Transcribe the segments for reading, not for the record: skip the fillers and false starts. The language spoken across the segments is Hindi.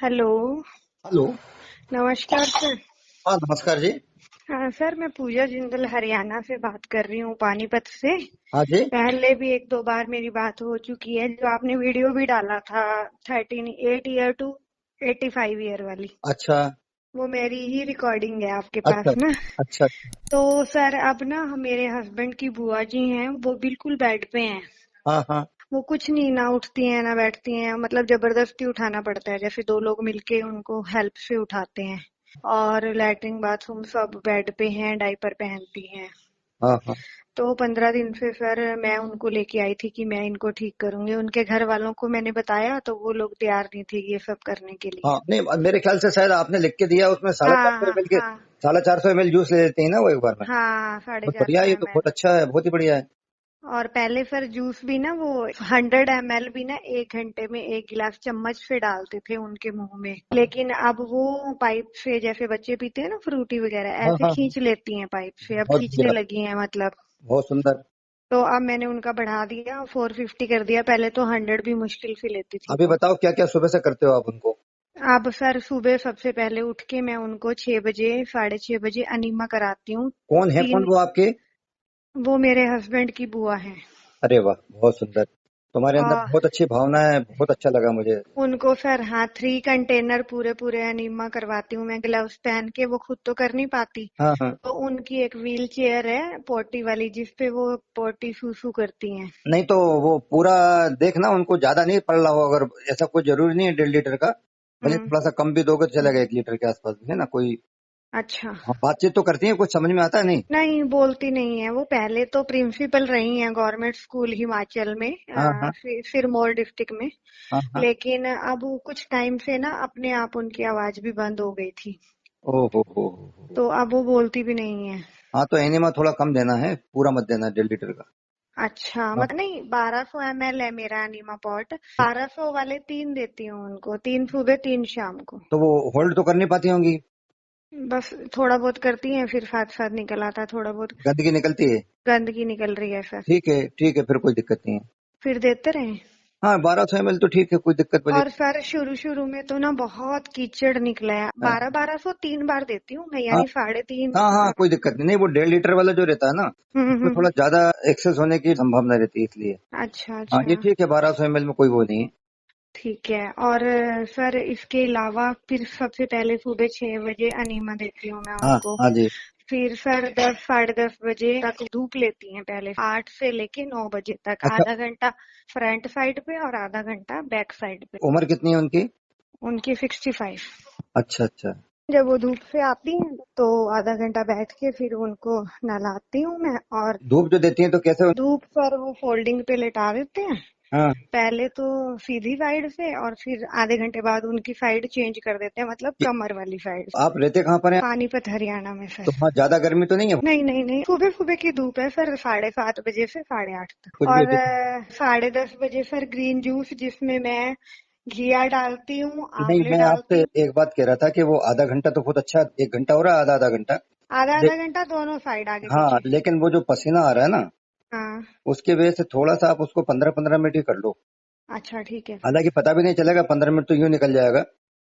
हेलो। हेलो। नमस्कार सर। हाँ, नमस्कार जी। हाँ सर, मैं पूजा जिंदल हरियाणा से बात कर रही हूँ, पानीपत से। हाँ जी। पहले भी एक दो बार मेरी बात हो चुकी है, जो आपने वीडियो भी डाला था 8 ईयर टू 85 ईयर वाली। अच्छा। वो मेरी ही रिकॉर्डिंग है आपके अच्छा। पास ना। अच्छा। तो सर अब ना मेरे हस्बैंड की बुआ जी हैं, वो बिल्कुल बेड पे हैं। हाँ हाँ। वो कुछ नहीं, ना उठती हैं ना बैठती हैं, मतलब जबरदस्ती उठाना पड़ता है, जैसे दो लोग मिलके उनको हेल्प से उठाते हैं। और लैट्रिन बाथरूम सब बेड पे हैं, डायपर पहनती हैं। हाँ हाँ। तो 15 दिन से सर मैं उनको लेके आई थी कि मैं इनको ठीक करूंगी। उनके घर वालों को मैंने बताया तो वो लोग तैयार नहीं थे ये सब करने के लिए। हाँ, नहीं, मेरे ख्याल से शायद आपने लिख के दिया उसमें साढ़े चार हाँ सौ हाँ एम एल के हाँ 450 ml जूस ले लेते हैं ना वो एक बार में। हाँ, साढ़े बहुत चार बढ़िया सौ है, ये एम तो एल बहुत अच्छा है, बहुत ही बढ़िया है। और पहले सर जूस भी ना वो 100 ml भी ना 1 घंटे में एक गिलास चम्मच से डालते थे उनके मुंह में, लेकिन अब वो पाइप से, जैसे बच्चे पीते हैं ना फ्रूटी वगैरह, हाँ ऐसे हाँ हाँ, खींच लेती हैं पाइप से, अब बहुत खींचने बढ़िया। लगी हैं मतलब। बहुत सुंदर। तो अब मैंने उनका बढ़ा दिया, 450 कर दिया। पहले तो 100 भी मुश्किल से लेती थी अभी वो। बताओ क्या क्या सुबह से करते हो आप उनको। अब सर सुबह सबसे पहले उठ के मैं उनको 6 बजे 6:30 बजे अनीमा कराती हूँ। कौन है, कौन तीन, वो आपके? वो मेरे हस्बैंड की बुआ है। अरे वाह, बहुत सुंदर। तुम्हारे अंदर और बहुत अच्छी भावना है, बहुत अच्छा लगा मुझे। उनको सर, हाँ, 3 कंटेनर पूरे पूरे अनीमा करवाती हूँ मैं, ग्लव्स पहन के। वो खुद तो कर नहीं पाती। हाँ हाँ। तो उनकी एक व्हील चेयर है पोटी वाली, जिसपे वो पोटी सूसू करती हैं। नहीं तो वो पूरा देखना, उनको ज्यादा नहीं पड़ रहा हो, अगर ऐसा कोई जरूरी नहीं है 1.5 लीटर का। भले हम्म। थोड़ा सा कम भी दोगे तो चलेगा, 1 लीटर के आसपास भी है ना कोई। अच्छा। हाँ, बातचीत तो करती है, कुछ समझ में आता है नहीं? नहीं, बोलती नहीं है वो। पहले तो प्रिंसिपल रही हैं गवर्नमेंट स्कूल हिमाचल में, हाँ हाँ सिरमौर डिस्ट्रिक्ट में। हाँ हाँ। लेकिन अब वो कुछ टाइम से ना अपने आप उनकी आवाज भी बंद हो गई थी। ओ हो। तो अब वो बोलती भी नहीं है। हाँ, तो एनिमा थोड़ा कम देना है, पूरा मत देना 1.5 लीटर का। अच्छा, हाँ। मतलब नहीं, 1200 ml है मेरा अनीमा पॉट। 1200 वाले 3 देती हूँ उनको, 3 सुबह 3 शाम को। तो वो होल्ड तो कर नहीं पाती होंगी? बस थोड़ा बहुत करती हैं, फिर साथ साथ निकल आता है थोड़ा बहुत। गंदगी निकलती है? गंदगी निकल रही है सर। ठीक है ठीक है, फिर कोई दिक्कत नहीं है। फिर देते रहे। हाँ, 1200 ml तो ठीक है, कोई दिक्कत वाली। और सर शुरू शुरू में तो ना बहुत कीचड़ निकला है। हाँ 1200 3 बार देती हूँ मैं, हाँ यानी 3.5। हाँ हाँ, कोई दिक्कत नहीं। नहीं, वो 1.5 लीटर वाला जो रहता है ना, उसमें हम्म। थोड़ा ज्यादा एक्सेस होने की संभावना रहती है, इसलिए। अच्छा हाँ, ये अच्छा। ठीक है, 1200 ml में कोई वो नहीं है। ठीक है। और सर इसके अलावा फिर सबसे पहले सुबह 6 बजे अनीमा देती हूँ मैं हाँ उनको। हाँ जी। फिर सर 10 साढ़े 10 बजे तक धूप लेती हैं, पहले 8 से लेके 9 बजे तक, अच्छा, आधा घंटा फ्रंट साइड पे और आधा घंटा बैक साइड पे। उम्र कितनी है उनकी? उनकी 65। अच्छा अच्छा। जब वो धूप से आती हैं तो आधा घंटा बैठ के फिर उनको नहलाती हूँ मैं। और धूप जो देती है तो कैसे? धूप पर वो फोल्डिंग पे लेटा देते हैं। हाँ। पहले तो सीधी साइड से, और फिर आधे घंटे बाद उनकी साइड चेंज कर देते हैं, मतलब कि- कमर वाली साइड। आप रहते कहाँ पर हैं? पानीपत हरियाणा में तो सर। वहाँ ज्यादा गर्मी तो नहीं है? नहीं नहीं नहीं, सुबह सुबह की धूप है सर, 7:30 बजे से 8:30 तक। कुछ भी और अभी? 10:30 बजे सर ग्रीन जूस, जिसमें मैं घिया डालती हूँ, नहीं, आंवले मैं आपसे डालती हूँ। एक बात कह रहा था कि वो आधा घंटा तो बहुत अच्छा, 1 घंटा हो रहा है, आधा आधा घंटा। आधा ले, आधा घंटा दोनों साइड, आगे हाँ, पीछे। लेकिन वो जो पसीना आ रहा है ना, हाँ। उसके वजह से थोड़ा सा आप उसको 15-15 मिनट ही कर लो। अच्छा ठीक है सर। हालांकि पता भी नहीं चलेगा, 15 मिनट तो यूं निकल जाएगा।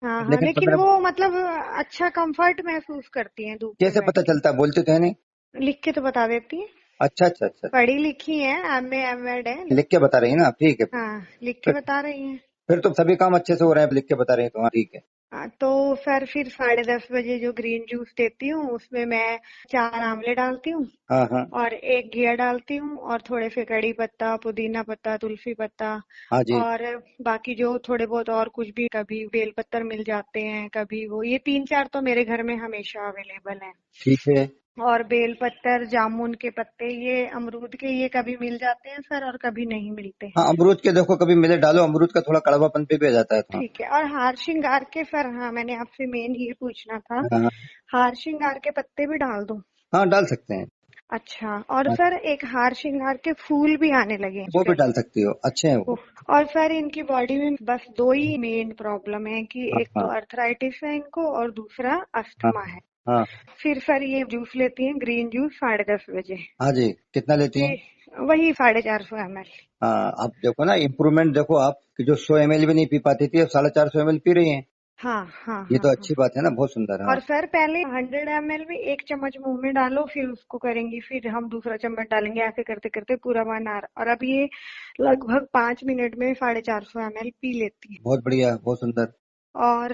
हाँ हाँ, लेकिन लेकिन 15। वो मतलब अच्छा कंफर्ट महसूस करती हैं धूप में कैसे बैठ पता के। चलता है, बोलते तो है नहीं? लिख के तो बता देती हैं। अच्छा अच्छा अच्छा। पढ़ी लिखी है, एमए एमएड है। लिख के बता रही है ना, ठीक है। हाँ, लिख के फिर बता रही हैं। फिर तो सभी काम अच्छे से हो रहे हैं, लिख के बता रहे हैं तो हाँ, ठीक है। तो सर फिर 10:30 बजे जो ग्रीन जूस देती हूँ, उसमें मैं 4 आंवले डालती हूँ, हाँ हाँ और एक घिया डालती हूँ, और थोड़े से कड़ी पत्ता, पुदीना पत्ता, तुलसी पत्ता। हाँ जी। और बाकी जो थोड़े बहुत और कुछ भी, कभी बेल पत्तर मिल जाते हैं, कभी वो, ये 3 4 तो मेरे घर में हमेशा अवेलेबल है। ठीक है। और बेल पत्तर, जामुन के पत्ते, ये अमरूद के, ये कभी मिल जाते हैं सर और कभी नहीं मिलते हाँ, हैं। अमरूद के देखो, कभी मिले डालो, अमरूद का थोड़ा कड़वापन पे भी आ जाता है हाँ। ठीक है। और हार श्रृंगार के सर, हाँ, मैंने आपसे मेन ये पूछना था, हाँ हाँ। हार श्रृंगार के पत्ते भी डाल दूं? हाँ, डाल सकते हैं। अच्छा। और हाँ, सर एक हार श्रृंगार के फूल भी आने लगे हैं वो भी आजकल। डाल सकती हो, अच्छे हैं वो। और सर इनकी बॉडी में बस दो ही मेन प्रॉब्लम है, कि हाँ एक तो हाँ अर्थराइटिस है इनको, और दूसरा हाँ अस्थमा है। हाँ। फिर सर ये जूस लेती हैं ग्रीन जूस 10:30 बजे। हाँ जी, कितना लेती हैं? वही 450 ml। हाँ, आप देखो ना इम्प्रूवमेंट, देखो आप कि जो 100 ml भी नहीं पी पाती थी, अब 450 ml पी रही हैं। हाँ हाँ ये हाँ तो हाँ। अच्छी बात है ना, बहुत सुंदर। हाँ और सर पहले 100 ml में एक चम्मच मुंह में डालो, फिर उसको करेंगी, फिर हम दूसरा चम्मच डालेंगे, ऐसे करते करते पूरा 1 आवर। और अब ये लगभग 5 मिनट में 450 ml पी लेती है। बहुत बढ़िया, बहुत सुंदर। और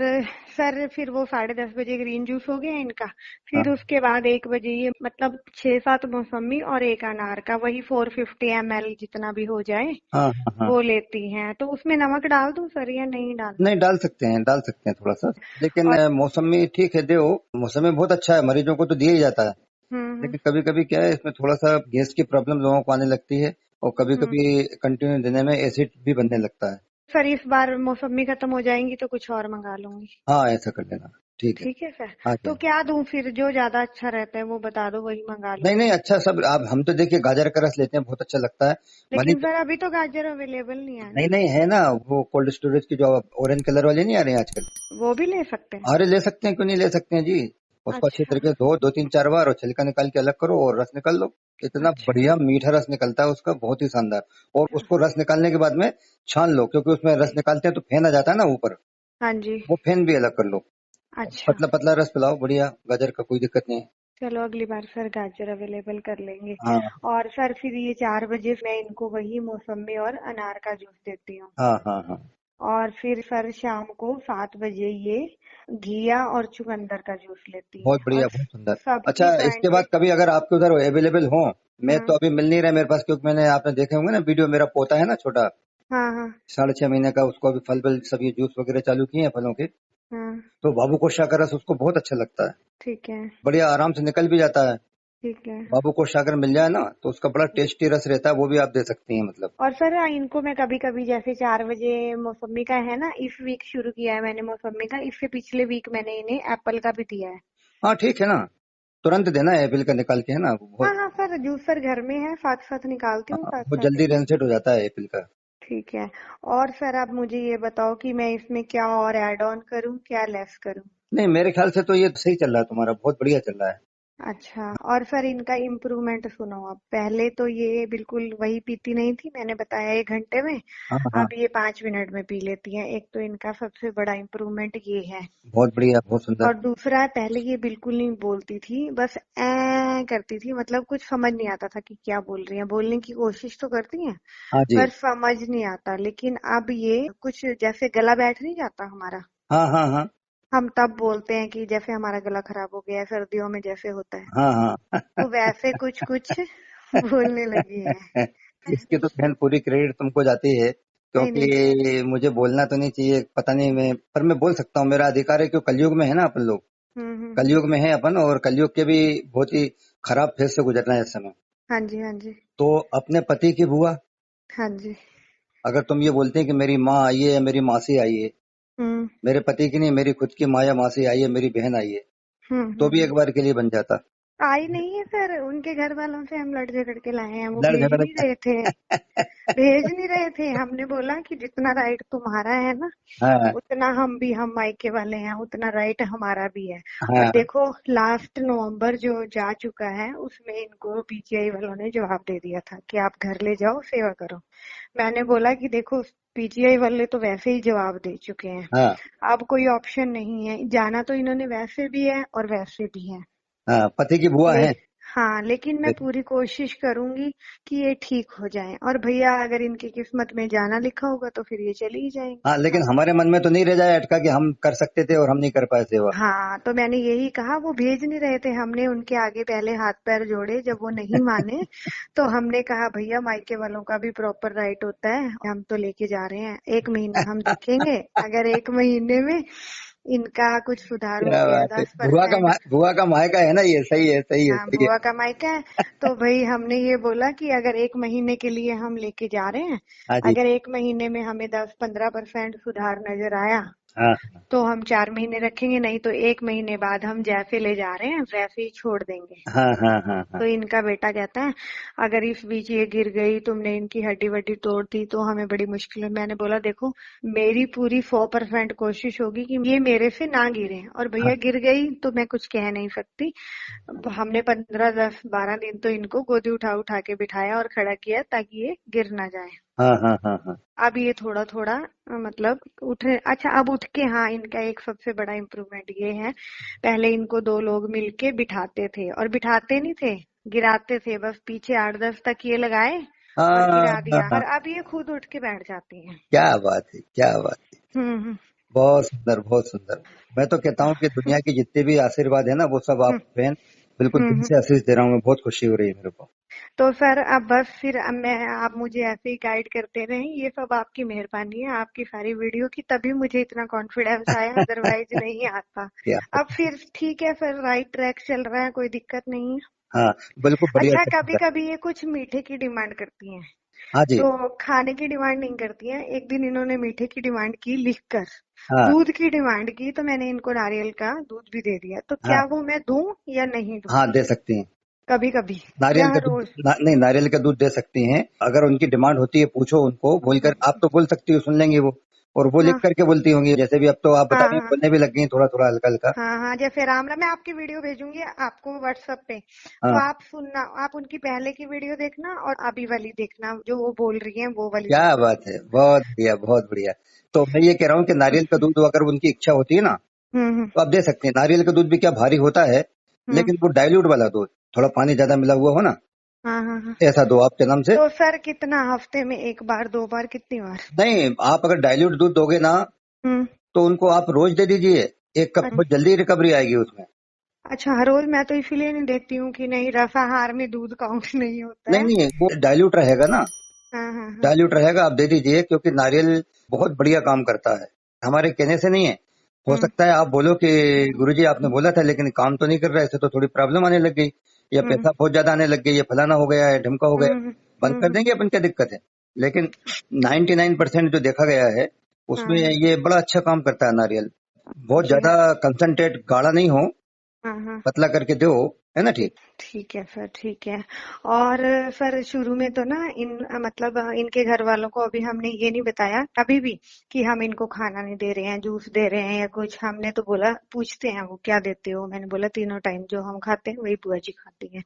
सर फिर वो 10:30 बजे ग्रीन जूस हो गया इनका। फिर हाँ उसके बाद 1 बजे ये मतलब 6-7 मौसमी और एक अनार का, वही 450 ml जितना भी हो जाए हाँ हाँ हाँ। वो लेती हैं। तो उसमें नमक डाल दूं सर या नहीं डालना? नहीं, डाल सकते हैं, डाल सकते हैं थोड़ा सा, लेकिन और मौसमी ठीक है, दो मौसमी बहुत अच्छा है, मरीजों को तो दिया ही जाता है। हम्म लेकिन कभी कभी क्या है, इसमें थोड़ा सा गैस की प्रॉब्लम लोगों को आने लगती है, और कभी हम्म। कभी कंटिन्यू देने में एसिड भी बनने लगता है। सर इस बार मौसमी खत्म हो जाएंगी तो कुछ और मंगा लूंगी। हाँ, ऐसा कर लेना। ठीक है। ठीक है सर। हाँ जी। तो क्या दूं फिर, जो ज्यादा अच्छा रहता है वो बता दो, वही मंगा नहीं नहीं, लूंगी। अच्छा सब आप, हम तो देखिए गाजर का रस लेते हैं, बहुत अच्छा लगता है। लेकिन मरीज। सर अभी तो गाजर अवेलेबल नहीं है नहीं ना। नहीं, है ना, वो कोल्ड स्टोरेज की जो ऑरेंज कलर वाले नहीं आ रहे हैं आजकल। वो भी ले सकते हैं? अरे ले सकते हैं, क्यों नहीं ले सकते हैं जी। उसको अच्छी अच्छा तरीके से धो, 2 3 4 बार, और छिलका निकाल के अलग करो और रस निकाल लो। इतना अच्छा। बढ़िया मीठा रस निकलता है उसका, बहुत ही शानदार। और अच्छा। उसको रस निकालने के बाद में छान लो, क्योंकि उसमें रस निकालते हैं तो फेन आ जाता है ना ऊपर, हाँ जी। वो फेन भी अलग कर लो। अच्छा। पतला पतला रस पिलाओ, बढ़िया, गाजर का कोई दिक्कत नहीं है। चलो अगली बार सर गाजर अवेलेबल कर लेंगे। हाँ और सर फिर ये 4 बजे मैं इनको वही मौसमी और अनार का जूस देती हूँ। हाँ हाँ हाँ। और फिर सर शाम को 7 बजे ये घिया और चुकंदर का जूस लेती बहुत हैं। बढ़िया, और बहुत सुंदर। अच्छा, सबकी इसके पॉइंट। बाद कभी अगर आपके उधर अवेलेबल हो, मैं तो हाँ अभी मिल नहीं रहा मेरे पास, क्योंकि मैंने, आपने देखे होंगे ना वीडियो, मेरा पोता है ना छोटा, हाँ हाँ 6.5 महीने का, उसको अभी फल वल सब ये जूस वगैरह चालू किए हैं फलों के। हाँ। तो बाबू कोशा का रस उसको बहुत अच्छा लगता है, ठीक है। बढ़िया आराम से निकल भी जाता है। ठीक है। बाबू कोशा अगर मिल जाए ना, तो उसका बड़ा टेस्टी रस रहता है, वो भी आप दे सकती हैं मतलब। और सर इनको मैं कभी कभी जैसे 4 बजे मौसमी का है ना, इस वीक शुरू किया है मैंने मौसमी का, इससे पिछले वीक मैंने इन्हें एप्पल का भी दिया है। हाँ ठीक है ना, तुरंत देना है एपिल का निकाल के, है ना, वो हाँ बहुत। हाँ सर, जूस सर घर में है, साथ साथ निकालती हूँ, हाँ, साथ वो साथ जल्दी देती हूँ। रेंसेट हो जाता है एपिल का। ठीक है। और सर आप मुझे ये बताओ कि मैं इसमें क्या और ऐड ऑन करूँ, क्या लेस करूँ? नहीं, मेरे ख्याल से तो ये सही चल रहा है तुम्हारा, बहुत बढ़िया चल रहा है। अच्छा। और सर इनका इम्प्रूवमेंट सुनो, अब पहले तो ये बिल्कुल वही पीती नहीं थी, मैंने बताया 1 घंटे में। हाँ हाँ। अब ये 5 मिनट में पी लेती हैं। एक तो इनका सबसे बड़ा इम्प्रूवमेंट ये है। बहुत बढ़िया, बहुत सुंदर। और दूसरा है, पहले ये बिल्कुल नहीं बोलती थी, बस ए करती थी, मतलब कुछ समझ नहीं आता था कि क्या बोल रही है। बोलने की कोशिश तो करती हैं हाँ जी। पर समझ नहीं आता। लेकिन अब ये कुछ जैसे गला बैठ नहीं जाता हमारा, हाँ हाँ हाँ हम तब बोलते हैं कि जैसे हमारा गला खराब हो गया है सर्दियों में जैसे होता है, हाँ हाँ। तो वैसे कुछ कुछ बोलने लगी है। इसकी तो बहन पूरी क्रेडिट तुमको जाती है, नहीं नहीं सर। क्योंकि मुझे बोलना तो नहीं चाहिए, पता नहीं, मैं पर मैं बोल सकता हूँ, मेरा अधिकार है, क्यों कलयुग में है ना अपन लोग, हम्म। कलयुग में है अपन, और कलयुग के भी बहुत ही खराब फेज से गुजरना है इस समय। हाँ जी हाँ जी। तो अपने पति की बुआ, हाँ जी। अगर तुम ये बोलते हैं कि मेरी माँ आई है या मेरी मासी आई है, हम्म मेरे पति की नहीं, मेरी खुद की माँ या मासी आई है, मेरी बहन आई है, तो भी हम्म। एक बार के लिए बन जाता। आई नहीं है सर, उनके घर वालों से हम लड़ झगड़ के लाए हैं, वो लड़ भेज झगड़। नहीं रहे थे। भेज नहीं रहे थे, हमने बोला कि जितना राइट तुम्हारा है ना, हाँ उतना हम मायके वाले हैं, उतना राइट हमारा भी है। और हाँ देखो लास्ट नवंबर जो जा चुका है उसमें इनको पीजीआई वालों ने जवाब दे दिया था कि आप घर ले जाओ सेवा करो। मैंने बोला कि देखो पीजीआई वाले तो वैसे ही जवाब दे चुके हैं, हाँ अब कोई ऑप्शन नहीं है, जाना तो इन्होंने वैसे भी है और वैसे भी है। हाँ, पति की बुआ ले है। हाँ, लेकिन मैं पूरी कोशिश करूंगी कि ये ठीक हो जाए। और भैया अगर इनकी किस्मत में जाना लिखा होगा तो फिर ये चली ही जाएंगी हाँ, लेकिन आगे। हमारे मन में तो नहीं रह जाए अटका कि हम कर सकते थे और हम नहीं कर पाए सेवा। हाँ, तो मैंने यही कहा, वो भेज नहीं रहे थे, हमने उनके आगे पहले हाथ पैर जोड़े, जब वो नहीं माने तो हमने कहा भैया मायके वालों का भी प्रॉपर राइट होता है, हम तो लेके जा रहे हैं, 1 महीना हम देखेंगे, अगर 1 महीने में इनका कुछ सुधार हो क्या गया बात है, 10%। बुआ का मायका है ना, ये सही है, सही है, हाँ, सही है। बुआ का मायका है। तो भाई हमने ये बोला कि अगर 1 महीने के लिए हम लेके जा रहे हैं, हाँ जी। अगर 1 महीने में हमें 10-15% सुधार नजर आया हाँ तो हम 4 महीने रखेंगे, नहीं तो 1 महीने बाद हम जैसे ले जा रहे हैं वैसे ही छोड़ देंगे। हाँ हाँ हाँ हाँ। तो इनका बेटा कहता है अगर इस बीच ये गिर गई, तुमने इनकी हड्डी वड्डी तोड़ दी तो हमें बड़ी मुश्किल है। मैंने बोला देखो मेरी पूरी 100% कोशिश होगी कि ये मेरे से ना गिरे, और हाँ भैया गिर गई तो मैं कुछ कह नहीं सकती। अब हमने 15 10 12 दिन तो इनको गोदी उठा उठा के बिठाया और खड़ा किया ताकि ये गिर ना जाए। हाँ हाँ हाँ हाँ। अब ये थोड़ा थोड़ा मतलब उठे, अच्छा अब उठ के, हाँ इनका एक सबसे बड़ा इम्प्रूवमेंट ये है, पहले इनको दो लोग मिलके बिठाते थे और बिठाते नहीं थे, गिराते थे, बस पीछे 8-10 तकिए लगाए और हाँ गिरा हाँ दिया, हाँ। और अब ये खुद उठ के बैठ जाती हैं। क्या बात है, क्या बात है। हम्म। बहुत सुंदर, बहुत सुंदर। मैं तो कहता हूँ कि दुनिया के जितने भी आशीर्वाद है ना, वो सब हम्म। आप बहन, बिल्कुल दिल हम्म। से आशीष दे रहा हूँ मैं, बहुत खुशी हो रही है मेरे को। तो सर अब बस फिर अब मैं, आप मुझे ऐसे ही गाइड करते रहें, ये सब आपकी मेहरबानी है, आपकी सारी वीडियो की, तभी मुझे इतना कॉन्फिडेंस आया, अदरवाइज नहीं आता। क्या। अब फिर ठीक है सर, राइट ट्रैक चल रहा है, कोई दिक्कत नहीं है। हाँ, बिल्कुल बढ़िया अच्छा कभी चलेगा। कभी ये कुछ मीठे की डिमांड करती हैं, हाँ जी। तो खाने की डिमांड नहीं करती हैं। एक दिन इन्होंने मीठे की डिमांड की लिखकर, हाँ दूध की डिमांड की, तो मैंने इनको नारियल का दूध भी दे दिया, तो हाँ क्या वो मैं दूं या नहीं दूं? हाँ, दे सकती हैं। कभी कभी या नारियल का हर दूध, रोज? नहीं, नारियल का दूध दे सकती हैं। अगर उनकी डिमांड होती है, पूछो उनको, बोलकर आप तो बोल सकती हो, सुन लेंगी वो, और वो लिख हाँ करके बोलती होंगी, जैसे भी अब तो आप बता हाँ रही हैं, हाँ बोलने भी लग गई हैं थोड़ा थोड़ा, हल्का हल्का। हाँ हाँ, जैसे राम राम, मैं आपकी वीडियो भेजूंगी आपको व्हाट्सएप पे, तो हाँ। आप सुनना, आप उनकी पहले की वीडियो देखना और अभी वाली देखना, जो वो बोल रही हैं वो वाली क्या देखना। बात है, बहुत बढ़िया, बहुत बढ़िया। तो मैं ये कह रहा हूँ कि नारियल का दूध अगर उनकी इच्छा होती है ना, हम्म। तो आप दे सकते हैं। नारियल का दूध भी क्या भारी होता है, हम्म। लेकिन वो डाइल्यूट वाला दूध, थोड़ा पानी ज्यादा मिला हुआ हो ना, हाँ हाँ हाँ। ऐसा दो आप जन्म से। तो सर कितना, हफ्ते में एक बार, दो बार, कितनी बार? नहीं, आप अगर डाइल्यूट दूध दोगे ना, हम्म। तो उनको आप रोज दे दीजिए 1 कप, अरे बहुत जल्दी रिकवरी आएगी उसमें। अच्छा, हर रोज मैं तो इसीलिए नहीं देती हूँ कि नहीं, रसाहार में दूध काउंट नहीं होता नहीं है। नहीं, वो डाइल्यूट रहेगा ना, हाँ हाँ हाँ डाइल्यूट रहेगा, आप दे दीजिए, क्योंकि नारियल बहुत बढ़िया काम करता है, हमारे कहने से नहीं है। हो हम्म सकता है आप बोलो कि गुरुजी आपने बोला था, लेकिन काम तो नहीं कर रहा है, इससे तो थोड़ी प्रॉब्लम आने लग गई, या हम्म पैसा बहुत ज्यादा आने लग गई, या फलाना हो गया है, ढिमका हो गया। हम्म बंद कर हम्म। देंगे अपन, क्या दिक्कत है। लेकिन 99% जो देखा गया है, उसमें हाँ हाँ ये बड़ा अच्छा काम करता है नारियल। बहुत जी हाँ ज्यादा कंसंट्रेट गाढ़ा नहीं हो, हाँ हाँ। पतला करके दो, है ना, ठीक। ठीक है सर, ठीक है। और सर शुरू में तो ना मतलब इनके घर वालों को अभी हमने ये नहीं बताया अभी भी कि हम इनको खाना नहीं दे रहे हैं, जूस दे रहे हैं या कुछ, हमने तो बोला, पूछते हैं वो क्या देते हो, मैंने बोला तीनों टाइम जो हम खाते हैं वही बुआ जी खाती हैं।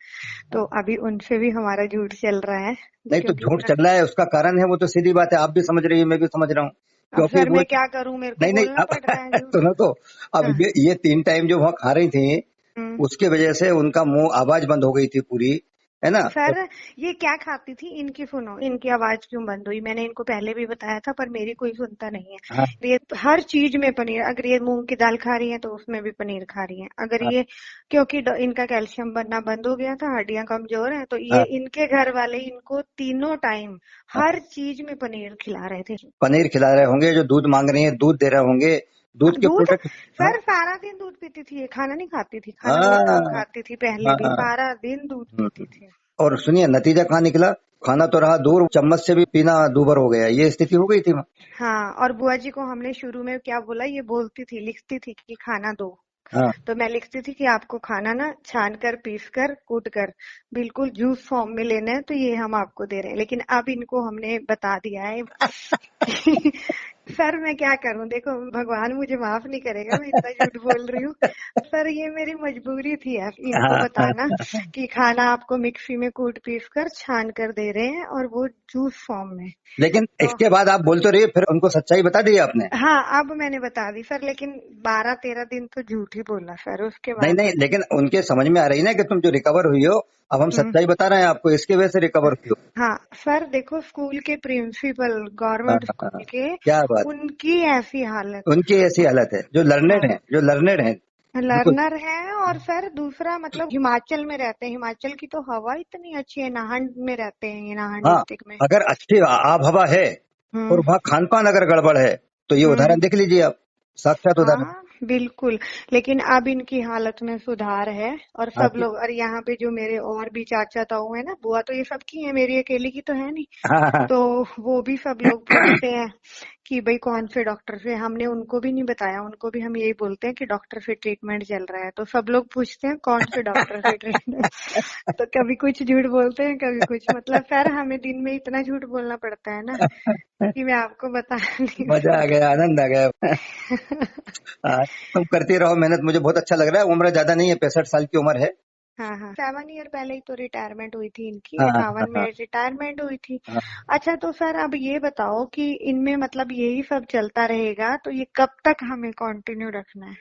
तो अभी उनसे भी हमारा झूठ चल रहा है, नहीं, तो क्योंकि झूठ चल रहा है, उसका कारण है, वो तो सीधी बात है, आप भी समझ रही है, मैं भी समझ रहा हूँ, अब क्योंकि सर वो। मैं क्या करूं, मेरे को नहीं नहीं, बोलना अब पड़ रहा है झूठ। सुनो तो, अब हाँ। ये 3 टाइम जो वहाँ खा रही थी, हम्म। उसके वजह से उनका मुंह, आवाज बंद हो गई थी पूरी, है ना, तो। सर ये क्या खाती थी, इनकी सुनो, इनकी आवाज क्यों बंद हुई, मैंने इनको पहले भी बताया था पर मेरी कोई सुनता नहीं हाँ है। ये हर चीज में पनीर, अगर ये मूंग की दाल खा रही है तो उसमें भी पनीर खा रही है, अगर हाँ ये, क्योंकि इनका कैल्शियम बनना बंद हो गया था, हड्डियां कमजोर हैं, तो ये हाँ इनके घर वाले इनको तीनों टाइम हाँ। हर चीज में पनीर खिला रहे थे। पनीर खिला रहे होंगे, जो दूध मांग रही है दूध दे रहे होंगे, दूध के दूध, प्रोडक्ट। हाँ सर सारा दिन दूध पीती थी ये, खाना नहीं खाती थी, खाना बहुत कम हाँ खाती थी पहले भी, हाँ। सारा दिन दूध पीती हम्म। थी। और सुनिए, नतीजा कहाँ निकला, खाना तो रहा दूर, चम्मच से भी पीना दूभर हो गया, ये स्थिति हो गई थी वहाँ। हाँ, और बुआ जी को हमने शुरू में क्या बोला, ये बोलती थी, लिखती थी कि खाना दो, हाँ। तो मैं लिखती थी कि आपको खाना ना छान कर, पीस कर, कूट कर, बिल्कुल जूस फॉर्म में लेना है, तो ये हम आपको दे रहे हैं, लेकिन अब इनको हमने बता दिया है कि सर मैं क्या करूं, देखो भगवान मुझे माफ नहीं करेगा, मैं इतना झूठ बोल रही हूँ। सर ये मेरी मजबूरी थी यार, इनको हाँ हाँ बताना हाँ। कि खाना आपको मिक्सी में कूट पीस कर छान कर दे रहे हैं, और वो जूस फॉर्म में। लेकिन तो इसके बाद आप बोल तो रही है, फिर उनको सच्चाई बता दी आपने। हाँ, अब मैंने बता दी सर, लेकिन 12-13 दिन तो झूठ ही बोला सर, उसके नहीं बाद। नहीं, लेकिन उनके समझ में आ रही ना कि तुम जो रिकवर हुई हो, अब हम हम्म। सच्चाई बता रहे हैं आपको, इसके वजह से रिकवर हुई हो। हाँ सर, देखो स्कूल के प्रिंसिपल, हाँ गवर्नमेंट हाँ स्कूल हाँ। के, क्या बात। उनकी ऐसी हालत। उनकी ऐसी हालत है, जो हाँ, लर्नेड है, जो लर्नेड है, बिल्कुल। लर्नर है, और सर दूसरा मतलब हिमाचल में रहते हैं, हिमाचल की तो हवा इतनी अच्छी है, नाहन में रहते हैं ये, नाहन हाँ, डिस्ट्रिक्ट में। अगर अच्छी आब हवा है, और हम्म वहाँ खान पान अगर गड़बड़ है, तो ये हम्म। उदाहरण देख लीजिए आप, साक्षात उदाहरण। हाँ बिल्कुल, लेकिन अब इनकी हालत में सुधार है, और हाँ सब जी। लोग, और यहाँ पे जो मेरे और भी चाचा ताऊ है ना, बुआ तो ये सबकी है, मेरी अकेली की तो है नहीं, हाँ हाँ तो वो भी सब लोग पूछते हैं कि भाई कौन से डॉक्टर से, हमने उनको भी नहीं बताया, उनको भी हम यही बोलते हैं कि डॉक्टर से ट्रीटमेंट चल रहा है, तो सब लोग पूछते हैं कौन से डॉक्टर से ट्रीटमेंट। तो कभी कुछ झूठ बोलते हैं, कभी कुछ, मतलब सर हमें दिन में इतना झूठ बोलना पड़ता है ना हाँ। कि मैं आपको बता नहीं मजा आ गया, आनंद आ गया। सकती। हाँ, तुम करती रहो मेहनत, मुझे बहुत अच्छा लग रहा है, उम्र ज्यादा नहीं है, 65 साल की उम्र है, हाँ हाँ, 7 ईयर पहले ही तो रिटायरमेंट हुई थी इनकी, हाँ हाँ 51 में हाँ रिटायरमेंट हुई थी। हाँ। अच्छा तो सर अब ये बताओ कि इनमें मतलब यही सब चलता रहेगा तो ये कब तक हमें कंटिन्यू रखना है?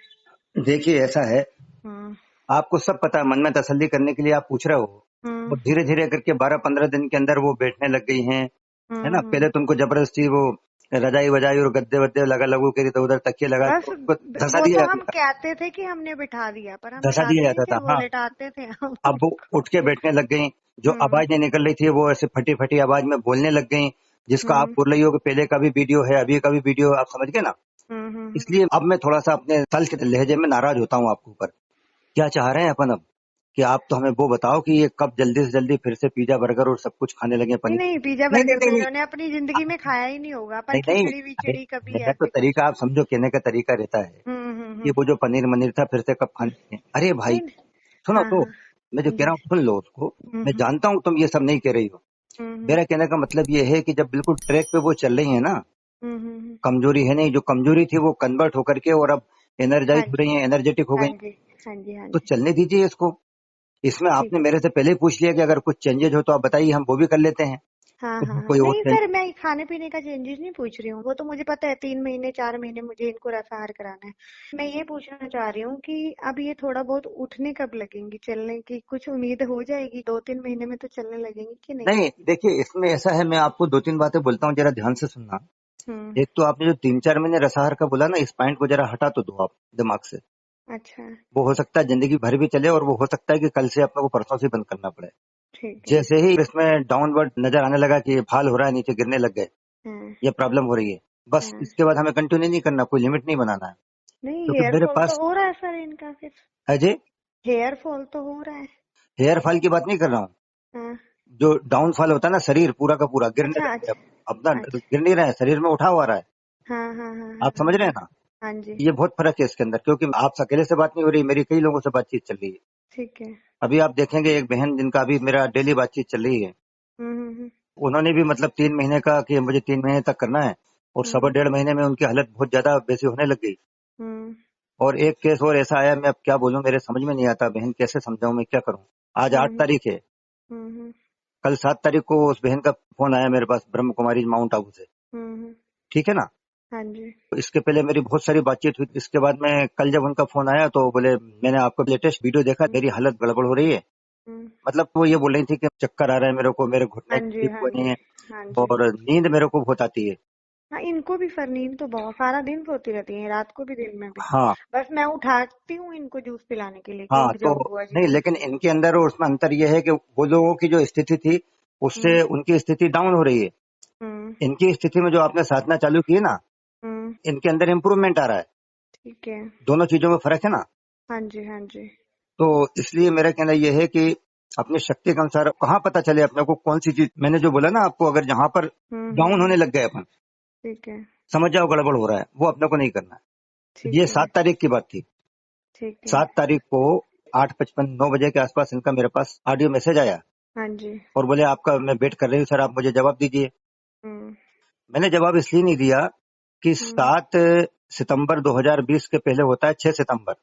देखिए ऐसा है, हम्म आपको सब पता है, मन में तसल्ली करने के लिए आप पूछ रहे हो। हम्म और धीरे धीरे करके 12-15 दिन के अंदर वो बैठने लग गई हैं, है ना। हम्म। पहले तुमको जबरदस्ती वो रजाई वजाई और गद्दे वद्दे लगा लगू के तो उधर तकिए लगा बस के उसको धसा वो दिया तो जाता हम था। कहते थे कि हमने बिठा दिया, पर हम धसा दिया बिठाते नहीं जाता थे, था, वो हाँ। लेटाते थे हम अब वो उसको। उठ के बैठने लग गई, जो हम्म आवाज नहीं निकल रही थी वो ऐसे फटी फटी आवाज में बोलने लग गई, जिसका आप हम्म बोल रही हो कि पहले का भी वीडियो है, अभी का भी वीडियो, आप समझ गए ना। हम्म। इसलिए अब मैं थोड़ा सा अपने सल के लहजे में नाराज होता हूँ आपके ऊपर। क्या चाह रहे हैं अपन अब, कि आप तो हमें वो बताओ कि ये कब जल्दी से जल्दी फिर से पिज्जा बर्गर और सब कुछ खाने लगे, नहीं पनीर। नहीं, पिज्जा नहीं नहीं बर्गर तो नहीं नहीं। इन्होंने अपनी जिंदगी में खाया ही नहीं होगा, पर नहीं नहीं, खिचड़ी अरे विचड़ी कभी मेरा तो ऐसे कुछ। तरीका आप समझो, कहने का तरीका रहता है कि हम्म। वो जो पनीर मनीर था फिर से कब खाने हैं। अरे भाई नहीं नहीं। सुनो हाँ तो, हाँ। मैं जो हाँ कह जी। रहा हूँ सुन लो उसको। मैं हम्म जानता हूँ तुम ये सब नहीं कह रही हो। हम्म मेरा कहने का मतलब ये है कि जब बिल्कुल ट्रैक पे वो चल रही है ना, हम्म। कमजोरी है नहीं, जो कमजोरी थी वो कन्वर्ट होकर के और अब हाँ एनर्जाइज हो जी रही है, एनर्जेटिक हो हाँ गई। जी हाँ जी हाँ तो जी। चलने दीजिए इसको। इसमें ठीक आपने है। मेरे से पहले ही पूछ लिया कि अगर कुछ चेंजेज हो तो आप बताइए, हम वो भी कर लेते हैं। हाँ हाँ तो हाँ, कोई और नहीं चेंज। सर मैं खाने पीने का चेंजेस नहीं पूछ रही हूँ, वो तो मुझे पता है 3 महीने 4 महीने मुझे इनको रसाहार कराना है। मैं ये पूछना चाह रही हूँ कि अब ये थोड़ा बहुत उठने कब लगेंगी, चलने की कुछ उम्मीद हो जाएगी? 2-3 महीने में तो चलने लगेंगी कि नहीं? नहीं देखिए, इसमें ऐसा है, मैं आपको 2-3 बातें बोलता हूँ, जरा ध्यान से सुनना। हम्म। एक तो आपने जो 3-4 महीने रसाहार का बोला ना, इस पॉइंट को जरा हटा तो दो आप दिमाग से। अच्छा। वो हो सकता है जिंदगी भर भी चले और वो हो सकता है कि कल से अपने को परसों से बंद करना पड़े। ठीक है। जैसे ही इसमें डाउनवर्ड नजर आने लगा कि ये फाल हो रहा है, नीचे गिरने लग गए, हाँ ये प्रॉब्लम हो रही है, बस हाँ। इसके बाद हमें कंटिन्यू नहीं करना, कोई लिमिट नहीं बनाना है। नहीं, क्योंकि हेयर मेरे फॉल तो पास हो रहा है सर इनका फिर। अजय, हेयर फॉल तो हो रहा है। हेयर फॉल की बात नहीं कर रहा हूँ। हाँ। जो डाउनफॉल होता है ना, शरीर पूरा का पूरा गिरने अच्छा लग गया, अपना अच्छा अच्छा। गिर नहीं रहा है, शरीर में उठा हुआ रहा है। हाँ हाँ हाँ हाँ आप हाँ समझ रहे हाँ। हैं ना। हाँ जी। ये बहुत फर्क है इसके अंदर, क्योंकि आप अकेले से बात नहीं हो रही, मेरी कई लोगों से बातचीत चल रही है। ठीक है। अभी आप देखेंगे एक बहन जिनका अभी मेरा डेली बातचीत चल रही है, हम्म। उन्होंने भी मतलब 3 महीने का कि मुझे 3 महीने तक करना है, और सवा हम्म 1.5 महीने में उनकी हालत बहुत ज्यादा वैसी होने लग गई। हम्म और एक केस और ऐसा आया, मैं अब क्या बोलूं, मेरे समझ में नहीं आता बहन, कैसे समझाऊं, मैं क्या करूं। आज 8 तारीख है, हम्म कल 7 तारीख को उस बहन का फोन आया मेरे पास, ब्रह्म कुमारी माउंट आबू से। हम्म। ठीक है ना। हाँ जी। तो इसके पहले मेरी बहुत सारी बातचीत हुई, इसके बाद में कल जब उनका फोन आया तो बोले मैंने आपका लेटेस्ट वीडियो देखा, हम्म मेरी हालत गड़बड़ हो रही है। हम्म। मतलब वो ये बोल रही थी कि चक्कर आ रहा है मेरे को, मेरे घुटने हाँ जी ठीक हाँ हुए नहीं जी है, हाँ जी। और नींद मेरे को बहुत आती है। हाँ, इनको भी सर नींद तो बहुत, सारा दिन सोती रहती है, रात को भी दिन में भी। हाँ बस मैं उठाती हूँ इनको जूस पिलाने के लिए कि हाँ। उठ तो जाओ बुआ जी नहीं, जूस लेकिन पियो। इनके अंदर और उसमें अंतर यह है कि वो लोगों की जो स्थिति थी हम्म उससे उनकी स्थिति डाउन हो रही है। हम्म इनकी स्थिति में जो आपने साधना चालू की है ना, हम्म। इनके अंदर इम्प्रूवमेंट आ रहा है। ठीक है। दोनों चीजों में फर्क है ना। हाँ जी हाँ जी। तो इसलिए मेरा कहना यह है कि अपनी शक्ति के अनुसार कहाँ पता चले अपने को कौन सी चीज, मैंने जो बोला ना आपको, अगर जहां पर डाउन हम्म। होने लग गए अपन, ठीक है। समझ जाओ गड़बड़ हो रहा है, वो अपने को नहीं करना है। ये ठीक है। 7 तारीख की बात थी। ठीक है। 7 तारीख को 8:55 9 बजे के आसपास इनका मेरे पास ऑडियो मैसेज आया, हाँ जी। और बोले आपका मैं वेट कर रही हूँ सर, आप मुझे जवाब दीजिए। हम्म मैंने जवाब इसलिए नहीं दिया कि हम्म। 7 सितंबर 2020 के पहले होता है 6 सितंबर।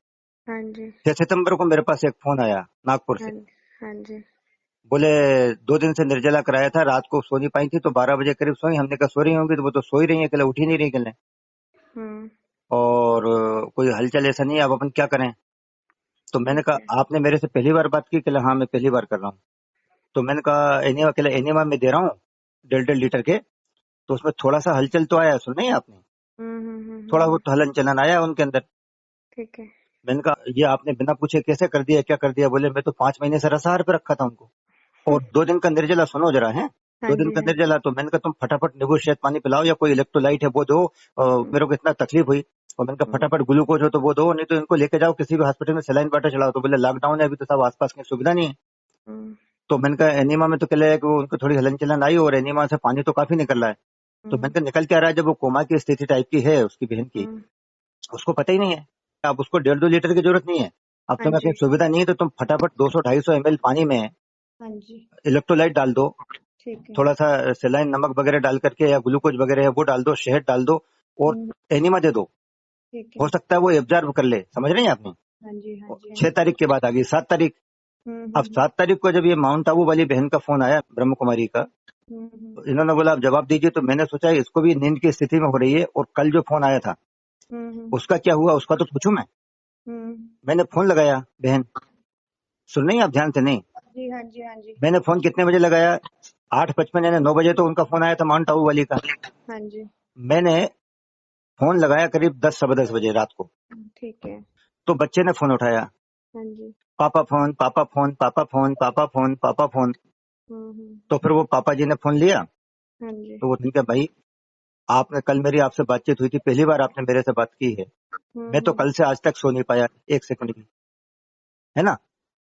हाँ जी 6 सितंबर को मेरे पास एक फोन आया नागपुर हाँ से। जी हाँ जी। बोले 2 दिन से निर्जला कराया था, रात को सो नहीं पाई थी, तो 12 बजे करीब सोई। हमने कहा सो रही होंगी, तो वो तो सो ही रही है, कल उठ ही नहीं रही कल। हम्म। और कोई हलचल ऐसा नहीं है, अब अपन क्या करें। तो मैंने ठीक है। कहा आपने मेरे से पहली बार बात की, कहला हाँ मैं पहली बार कर रहा हूँ। तो मैंने कहा एनिमा, कहला एनिमा में दे रहा हूँ 1.5-1.5 लीटर के। तो उसमें थोड़ा सा हलचल तो आया, सुन नहीं आपने, थोड़ा बहुत हलन चलन आया उनके अंदर। ठीक है। मैंने कहा ये आपने बिना पूछे कैसे कर दिया, क्या कर दिया। बोले मैं तो 5 महीने से रसाहार पे रखा था उनको, और 2 दिन का निर्जला, सुनो जरा है, हाँ 2 दिन जी का हाँ जी। निर्जला। तो मैंने कहा तुम फटाफट नींबू शहद पानी पिलाओ या कोई इलेक्ट्रोलाइट है वो दो। हम्म मेरे को इतना तकलीफ हुई, और मैंने कहा हम्म फटाफट ग्लूकोज हो तो वो दो, नहीं तो इनको लेके जाओ किसी भी हॉस्पिटल में, सलाइन वाटर चलाओ। तो बोले लॉकडाउन है अभी, तो सब आसपास की सुविधा नहीं है। हम्म तो मैंने कहा एनीमा में तो कहले कि वो उनको थोड़ी हलन चलन आई, और एनीमा से पानी तो काफी निकल रहा है। तो मैंने हम्म कहा निकल क्या रहा है, जब वो कोमा की स्थिति टाइप की है उसकी बहन की, हम्म। उसको पता ही नहीं है। अब उसको 1.5-2 लीटर की जरूरत नहीं है। अब हाँ तुम्हें कहीं जी सुविधा नहीं है तो तुम फटाफट 200-250 ml पानी में हाँ जी। इलेक्ट्रोलाइट डाल दो, ठीक है। थोड़ा सा सेलाइन नमक वगैरह डाल करके, या ग्लूकोज वगैरह है वो डाल दो, शहद डाल दो, और हम्म। एनिमा दे दो। ठीक हो है। सकता है वो एब्जॉर्ब कर ले, समझ रहे हैं आपने। हाँ जी हाँ जी हाँ छह जी। तारीख के बाद आ गई 7 तारीख। अब 7 तारीख को जब ये माउंट आबू वाली बहन का फोन आया ब्रह्म कुमारी का, तो इन्होंने बोला आप जवाब दीजिए, तो मैंने सोचा इसको भी नींद की स्थिति में हो रही है, और कल जो फोन आया था उसका क्या हुआ उसका तो पूछूं मैं। मैंने फोन लगाया, बहन सुन रही हैं आप ध्यान से? नहीं जी, हाँ जी, हाँ जी। मैंने फोन कितने बजे लगाया? 8:55 यानी 9 बजे तो उनका फोन आया था माउंट आबू वाली का। हाँ जी। मैंने फोन लगाया करीब 10 सवा 10 बजे रात को। ठीक है। तो बच्चे ने फोन उठाया, हाँ जी। पापा फोन, पापा फोन, पापा फोन, पापा फोन, पापा फोन। तो फिर वो पापा जी ने फोन लिया। हाँ जी। तो वो ठीक है भाई, आपने कल मेरी आपसे बातचीत हुई थी, पहली बार आपने मेरे से बात की है। मैं तो कल से आज तक सो नहीं पाया एक सेकंड भी, है ना,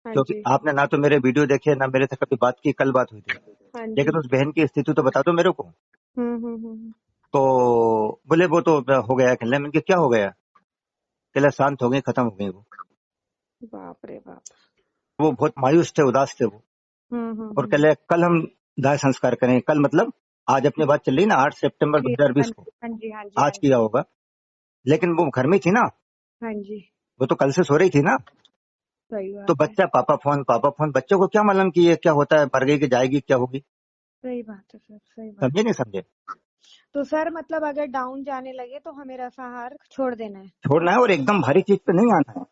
हाँ क्योंकि जी। आपने ना तो मेरे वीडियो देखे ना मेरे से कभी बात की, कल बात हुई थी। हाँ जी। लेकिन उस बहन की स्थिति तो बता दो मेरे को। तो बोले वो तो हो गया कहने, मैंने क्या हो गया? कहला शांत हो गई, खत्म हो गई वो। बाप रे बाप। वो बहुत मायूस थे, उदास थे वो। और कहले कल हम दाह संस्कार करेंगे। कल मतलब आज अपनी बात चल रही ना, 8 सितंबर 2020 को। हाँ जी, हाँ जी, आज किया होगा, लेकिन वो घर में थी ना। हाँ जी। वो तो कल से सो रही थी ना। सही बात तो बच्चा पापा फोन, पापा फोन, बच्चों को क्या मालूम कि ये क्या होता है, मर गई कि जाएगी, क्या होगी? सही बात है सर, सही बात। समझे नहीं समझे? तो सर मतलब अगर डाउन जाने लगे तो हमें रसाहार छोड़ देना है? छोड़ना है, और एकदम भारी चीज पे नहीं आना है।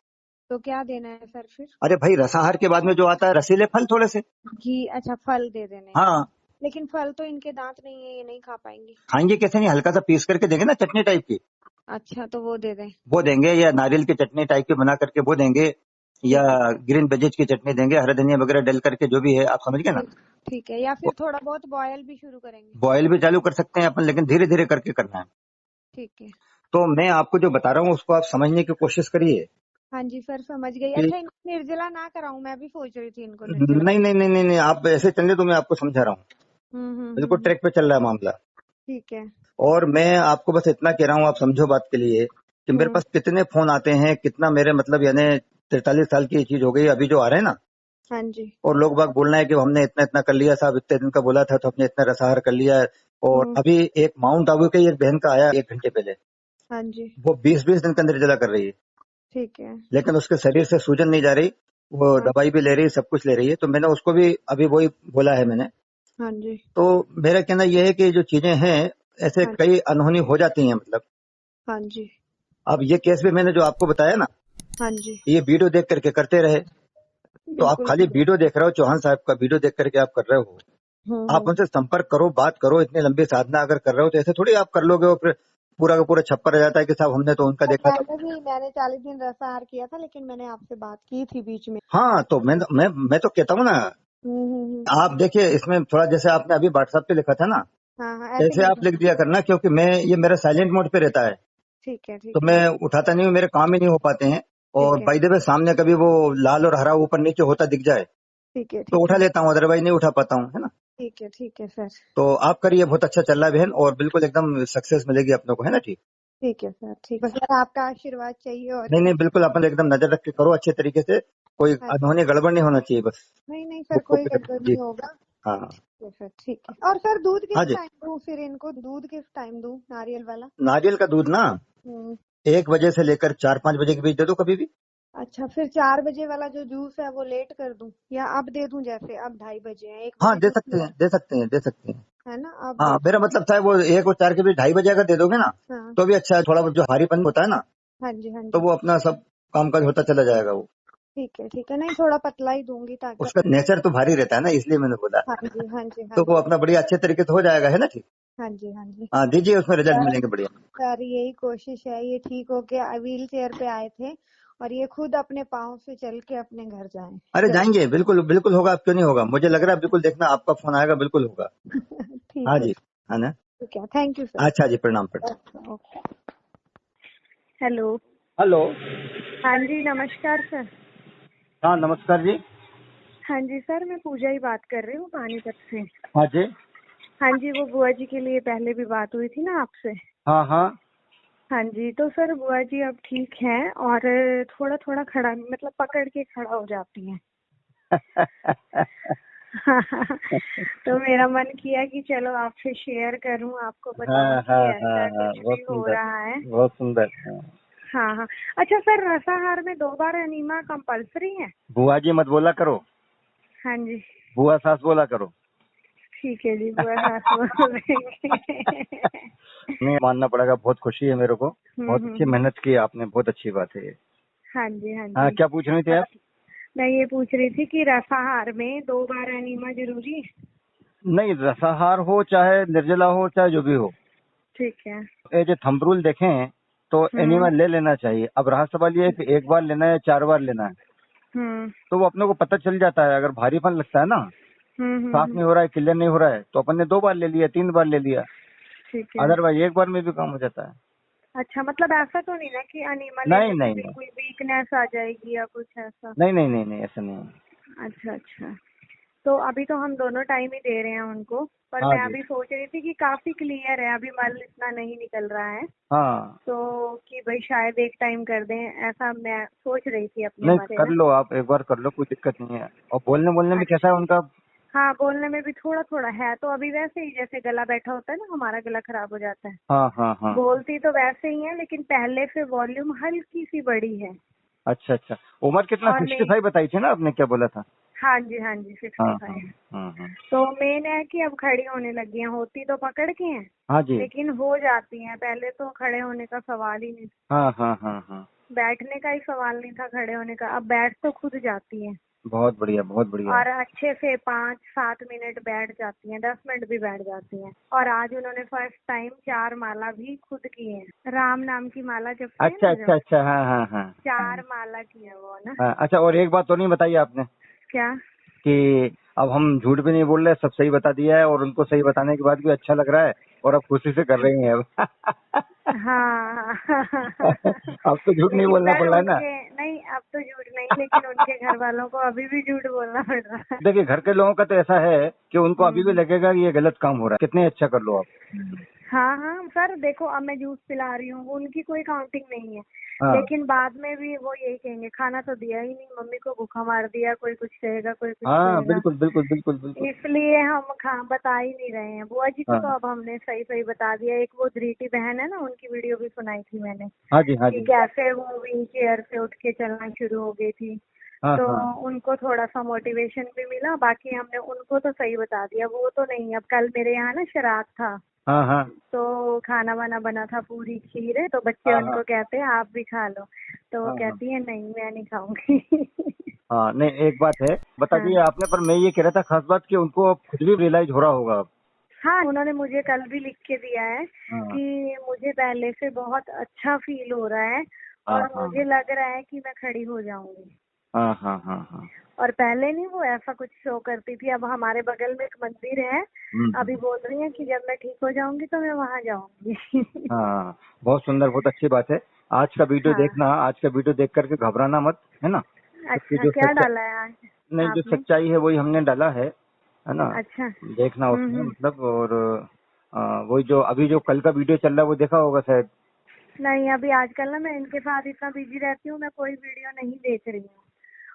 तो क्या देना है सर फिर? अरे भाई, रसाहार के बाद में जो आता है रसीले फल थोड़े से। घी, अच्छा फल दे देने। हाँ, लेकिन फल तो इनके दांत नहीं है, ये नहीं खा पाएंगे। खाएंगे कैसे नहीं, हल्का सा पीस करके देंगे ना, चटनी टाइप की। अच्छा, तो वो दे दें। वो देंगे, या नारियल की चटनी टाइप की बना करके वो देंगे, या ग्रीन वेजेज की चटनी देंगे, हरा धनिया वगैरह डल करके, जो भी है, आप समझ गए ना। ठीक है, या फिर थोड़ा बहुत बॉयल भी शुरू करेंगे? बॉयल भी चालू कर सकते हैं अपन, लेकिन धीरे धीरे करके करना है। ठीक है। तो मैं आपको जो बता रहा हूँ उसको आप समझने की कोशिश करिए। हाँ जी सर, समझ गई। कि अच्छा, इनको निर्जला ना कराऊं? मैं भी सोच रही थी इनको निर्जला। नहीं नहीं नहीं नहीं नहीं, आप ऐसे चलिए, तो मैं आपको समझा रहा हूँ। बिल्कुल ट्रैक पे चल रहा है मामला। ठीक है। और मैं आपको बस इतना कह रहा हूँ, आप समझो बात के लिए, कि मेरे पास कितने फोन आते हैं, कितना मेरे मतलब यानी 43 साल की चीज हो गई अभी जो आ रहे हैं ना। हाँ जी। और लोग बाग बोलना है कि हमने इतना इतना कर लिया साहब, इतने दिन का बोला था तो हमने इतना रसाहार कर लिया है। और अभी एक माउंट आबू के एक बहन का आया 1 घंटे पहले। हाँ जी। वो 20-20 दिन के अंदर निर्जला कर रही है, ठीक है। लेकिन उसके शरीर से सूजन नहीं जा रही, वो दवाई भी ले रही है, सब कुछ ले रही है। तो मैंने उसको भी अभी वही बोला है मैंने। हाँ जी। तो मेरा कहना यह है कि जो चीजें हैं ऐसे हाँ कई अनहोनी हो जाती हैं, मतलब। हाँ जी। अब ये केस भी मैंने जो आपको बताया ना, हाँ जी। ये वीडियो देख करके करते रहे। तो आप बिल्कुल। खाली वीडियो देख रहे हो, चौहान साहब का वीडियो देख करके आप कर रहे हो। आप उनसे संपर्क करो, बात करो। इतनी लंबी साधना अगर कर रहे हो तो ऐसे थोड़ी आप कर लोगे और फिर पूरा का पूरा छप्पर रह जाता है कि साहब हमने तो उनका देखा था। मैंने 40 दिन रसाहार किया था, लेकिन मैंने आपसे बात की थी बीच में। हाँ, तो मैं तो कहता हूँ ना, आप देखिए इसमें थोड़ा, जैसे आपने अभी व्हाट्सएप पे लिखा था ना, हाँ, ऐसे आप लिख दिया करना, क्योंकि ये मेरा साइलेंट मोड पे रहता है। ठीक है। तो मैं उठाता नहीं हूँ, मेरे काम ही नहीं हो पाते हैं। और बाय द वे सामने कभी वो लाल और हरा ऊपर नीचे होता दिख जाए ठीक है। तो उठा लेता हूँ, अदरवाइज नहीं उठा पाता हूँ, है ना। ठीक है सर। तो आप करिए, बहुत अच्छा चल रहा है बहन, और बिल्कुल एकदम सक्सेस मिलेगी अपने को, है ना। ठीक, ठीक है सर, ठीक है सर, आपका आशीर्वाद चाहिए। और नहीं नहीं, बिल्कुल अपन एकदम नजर रख के करो अच्छे तरीके से, कोई अनहोनी गड़बड़ नहीं होना चाहिए बस। नहीं सर, कोई गड़बड़ नहीं होगा। हाँ सर, ठीक है। और सर दूध हाँ किस जी, टाइम दूं फिर इनको? दूध किस टाइम दूं, नारियल वाला? नारियल का दूध ना 1 बजे से लेकर 4-5 बजे के बीच दे दो कभी भी। अच्छा, फिर 4 बजे वाला जो जूस है वो लेट कर दूं या अब दे दूं? जैसे अब 2:30 बजे हैं, 1 हाँ, बजे दे तो सकते हैं, दे सकते हैं, दे सकते हैं। है ना, अब हाँ, मेरा मतलब था वो 1 और 4 के बीच 2:30 बजे अगर दे दोगे ना, तो भी अच्छा है। थोड़ा बहुत जो हारीपन होता है ना, हाँ जी, हाँ तो जी। वो अपना सब काम काज होता चला जाएगा वो। ठीक है, नहीं थोड़ा पतला ही दूंगी ताकि। उसका नेचर तो भारी रहता है ना, इसलिए मैंने बोला। हाँ जी, हाँ जी, हाँ तो वो जी। अपना बढ़िया अच्छे तरीके से हो जाएगा, है ना। ठीक, हाँ जी, हाँ जी। हाँ दीजिए, उसमें रिजल्ट मिलेंगे बढ़िया। सर यही कोशिश है, ये ठीक हो के व्हील चेयर पे आए थे और ये खुद अपने पाँव से चल के अपने घर जाएं। अरे जाएंगे, बिल्कुल बिल्कुल होगा, क्यों नहीं होगा, मुझे लग रहा है बिल्कुल। देखना, आपका फोन आएगा, बिल्कुल होगा। ठीक हाँ है। जी, है ना। ठीक है, थैंक यू सर। अच्छा जी, प्रणाम प्रणाम। ओके। हेलो। हेलो। हाँ जी, नमस्कार सर। हाँ नमस्कार जी। हाँ जी सर, मैं पूजा ही बात कर रही हूँ पानीपत से। हाँ जी। हाँ जी, वो बुआ जी के लिए पहले भी बात हुई थी ना आपसे। हाँ हाँ। हाँ जी, तो सर बुआ जी अब ठीक हैं और थोड़ा थोड़ा खड़ा, मतलब पकड़ के खड़ा हो जाती हैं। तो मेरा मन किया कि चलो आपसे शेयर करूं, आपको बताऊं कि ऐसा कुछ बहुत भी हो सुंदर, रहा है। बहुत सुंदर। हाँ हाँ। अच्छा सर, रसाहार में 2 बार एनीमा कंपल्सरी है? बुआ जी मत बोला करो। हाँ जी। बुआ सास बोला करो। ठीक है जी, बुआ सास बोल देंगे। नहीं, मानना पड़ेगा, बहुत खुशी है मेरे को। बहुत अच्छी मेहनत की आपने, बहुत अच्छी बात है ये। हाँ जी, हाँ हाँ, जी। क्या पूछ रही थे आप? मैं ये पूछ रही थी कि रसाहार में 2 बार एनीमा जरूरी है? नहीं, रसाहार हो चाहे निर्जला हो चाहे जो भी हो, ठीक है। ये जो थंब रूल देखें तो एनिमा ले लेना चाहिए। अब रहा सवाल ये है कि 1 बार लेना है 4 बार लेना है, तो वो अपने को पता चल जाता है। अगर भारीपन लगता है ना, साफ नहीं हो रहा है, क्लियर नहीं हो रहा है, तो अपन ने 2 बार ले लिया, 3 बार ले लिया, ठीक है। अदरवाइज 1 बार में भी काम हो जाता है। अच्छा, मतलब ऐसा तो नहीं ना कि अनीमा नहीं लेने से नहीं नहीं बिल्कुल वीकनेस आ जाएगी या कुछ ऐसा? नहीं नहीं नहीं नहीं, ऐसा नहीं है। अच्छा अच्छा। तो अभी तो हम दोनों टाइम ही दे रहे हैं उनको, पर हाँ मैं जी। अभी सोच रही थी कि काफी क्लियर है, अभी मल इतना नहीं निकल रहा है, हाँ, तो कि भाई शायद एक टाइम कर दें, ऐसा मैं सोच रही थी अपने नहीं बारे कर में। लो, आप 1 बार कर लो, कोई दिक्कत नहीं है। और बोलने बोलने में कैसा अच्छा। है उनका? हाँ, बोलने में भी थोड़ा थोड़ा है, तो अभी वैसे ही जैसे गला बैठा होता है ना, हमारा गला खराब हो जाता है। हाँ हाँ हाँ। बोलती तो वैसे ही है, लेकिन पहले से वॉल्यूम हल्की सी बढ़ी है। अच्छा अच्छा, उम्र कितना? और मैं 65 बताई थी ना आपने, क्या बोला था? हाँ जी, हाँ जी, हाँ हाँ 65। हाँ। तो मेन है कि अब खड़ी होने लगी हैं, होती तो पकड़ के हैं, हाँ जी। लेकिन हो जाती हैं। पहले तो खड़े होने का सवाल ही नहीं, हाँ हाँ हाँ हाँ। बैठने का ही सवाल नहीं था, खड़े होने का। अब बैठ तो खुद जाती हैं, बहुत बढ़िया, बहुत बढ़िया। और अच्छे से 5-7 मिनट बैठ जाती हैं, 10 मिनट भी बैठ जाती हैं। और आज उन्होंने फर्स्ट टाइम 4 माला भी खुद की है, राम नाम की माला जपते हैं अच्छा ना, जो अच्छा अच्छा, हाँ हाँ हाँ 4 माला की है वो ना। हाँ। अच्छा, और एक बात तो नहीं बताई आपने क्या? कि अब हम झूठ भी नहीं बोल रहे, सब सही बता दिया है, और उनको सही बताने के बाद भी अच्छा लग रहा है, और अब खुशी से कर रही हैं अब। हाँ। अब तो झूठ नहीं लेकिन बोलना सर पड़ रहा है ना। उनके नहीं, अब तो झूठ नहीं, लेकिन उनके घर वालों को अभी भी झूठ बोलना पड़ रहा है। देखिए, घर के लोगों का तो ऐसा है कि उनको अभी भी लगेगा कि ये गलत काम हो रहा है, कितने अच्छा कर लो आप। हाँ हाँ सर, देखो अब मैं जूस पिला रही हूँ, उनकी कोई काउंटिंग नहीं है, हाँ लेकिन बाद में भी वो यही कहेंगे, खाना तो दिया ही नहीं, मम्मी को भूखा मार दिया, कोई कुछ कहेगा, कोई कुछ हाँ, कहेगा। बिल्कुल बिल्कुल बिल्कुल बिल्कुल। इसलिए हम बता ही नहीं रहे हैं। बुआ जी को तो हाँ अब हमने सही सही बता दिया। एक वो धृति बहन है ना, उनकी वीडियो भी सुनाई थी मैंने, हाँ जी, हाँ कि जी। कैसे वो व्हील चेयर से उठ के चलना शुरू हो गई थी, हाँ तो हाँ उनको थोड़ा सा मोटिवेशन भी मिला। बाकी हमने उनको तो सही बता दिया, वो तो नहीं। अब कल मेरे यहाँ ना श्राद्ध था, हाँ हाँ तो खाना वाना बना था, पूरी खीर है, तो बच्चे हाँ हाँ उनको कहते हैं आप भी खा लो, तो वो हाँ हाँ कहती है नहीं मैं नहीं खाऊंगी। हाँ। नहीं, एक बात है, बता हाँ दिया आपने, पर मैं ये कह रहा था खास बात कि उनको अब खुद भी रियलाइज हो रहा होगा अब। हाँ, उन्होंने मुझे कल भी लिख के दिया है हाँ कि मुझे पहले से बहुत अच्छा फील हो रहा है, हाँ और हाँ मुझे लग रहा है कि मैं खड़ी हो जाऊंगी। हाँ हाँ हाँ हाँ। और पहले नहीं वो ऐसा कुछ शो करती थी। अब हमारे बगल में एक मंदिर है, अभी बोल रही है कि जब मैं ठीक हो जाऊंगी तो मैं वहाँ जाऊंगी। हाँ, बहुत सुंदर, बहुत अच्छी बात है। आज का वीडियो हाँ। देखना, आज का वीडियो देख करके घबराना मत, है ना। उसकी अच्छा, जो क्या सच्चाई, डाला है आज नहीं, जो आपने? सच्चाई है वही हमने डाला है ना। अच्छा। देखना उसमें हम्म। मतलब, और वही जो अभी जो कल का वीडियो चल रहा है वो देखा होगा शायद। नहीं, अभी आजकल ना मैं इनके साथ इतना बिजी रहती हूँ, मैं कोई वीडियो नहीं देख रही हूँ।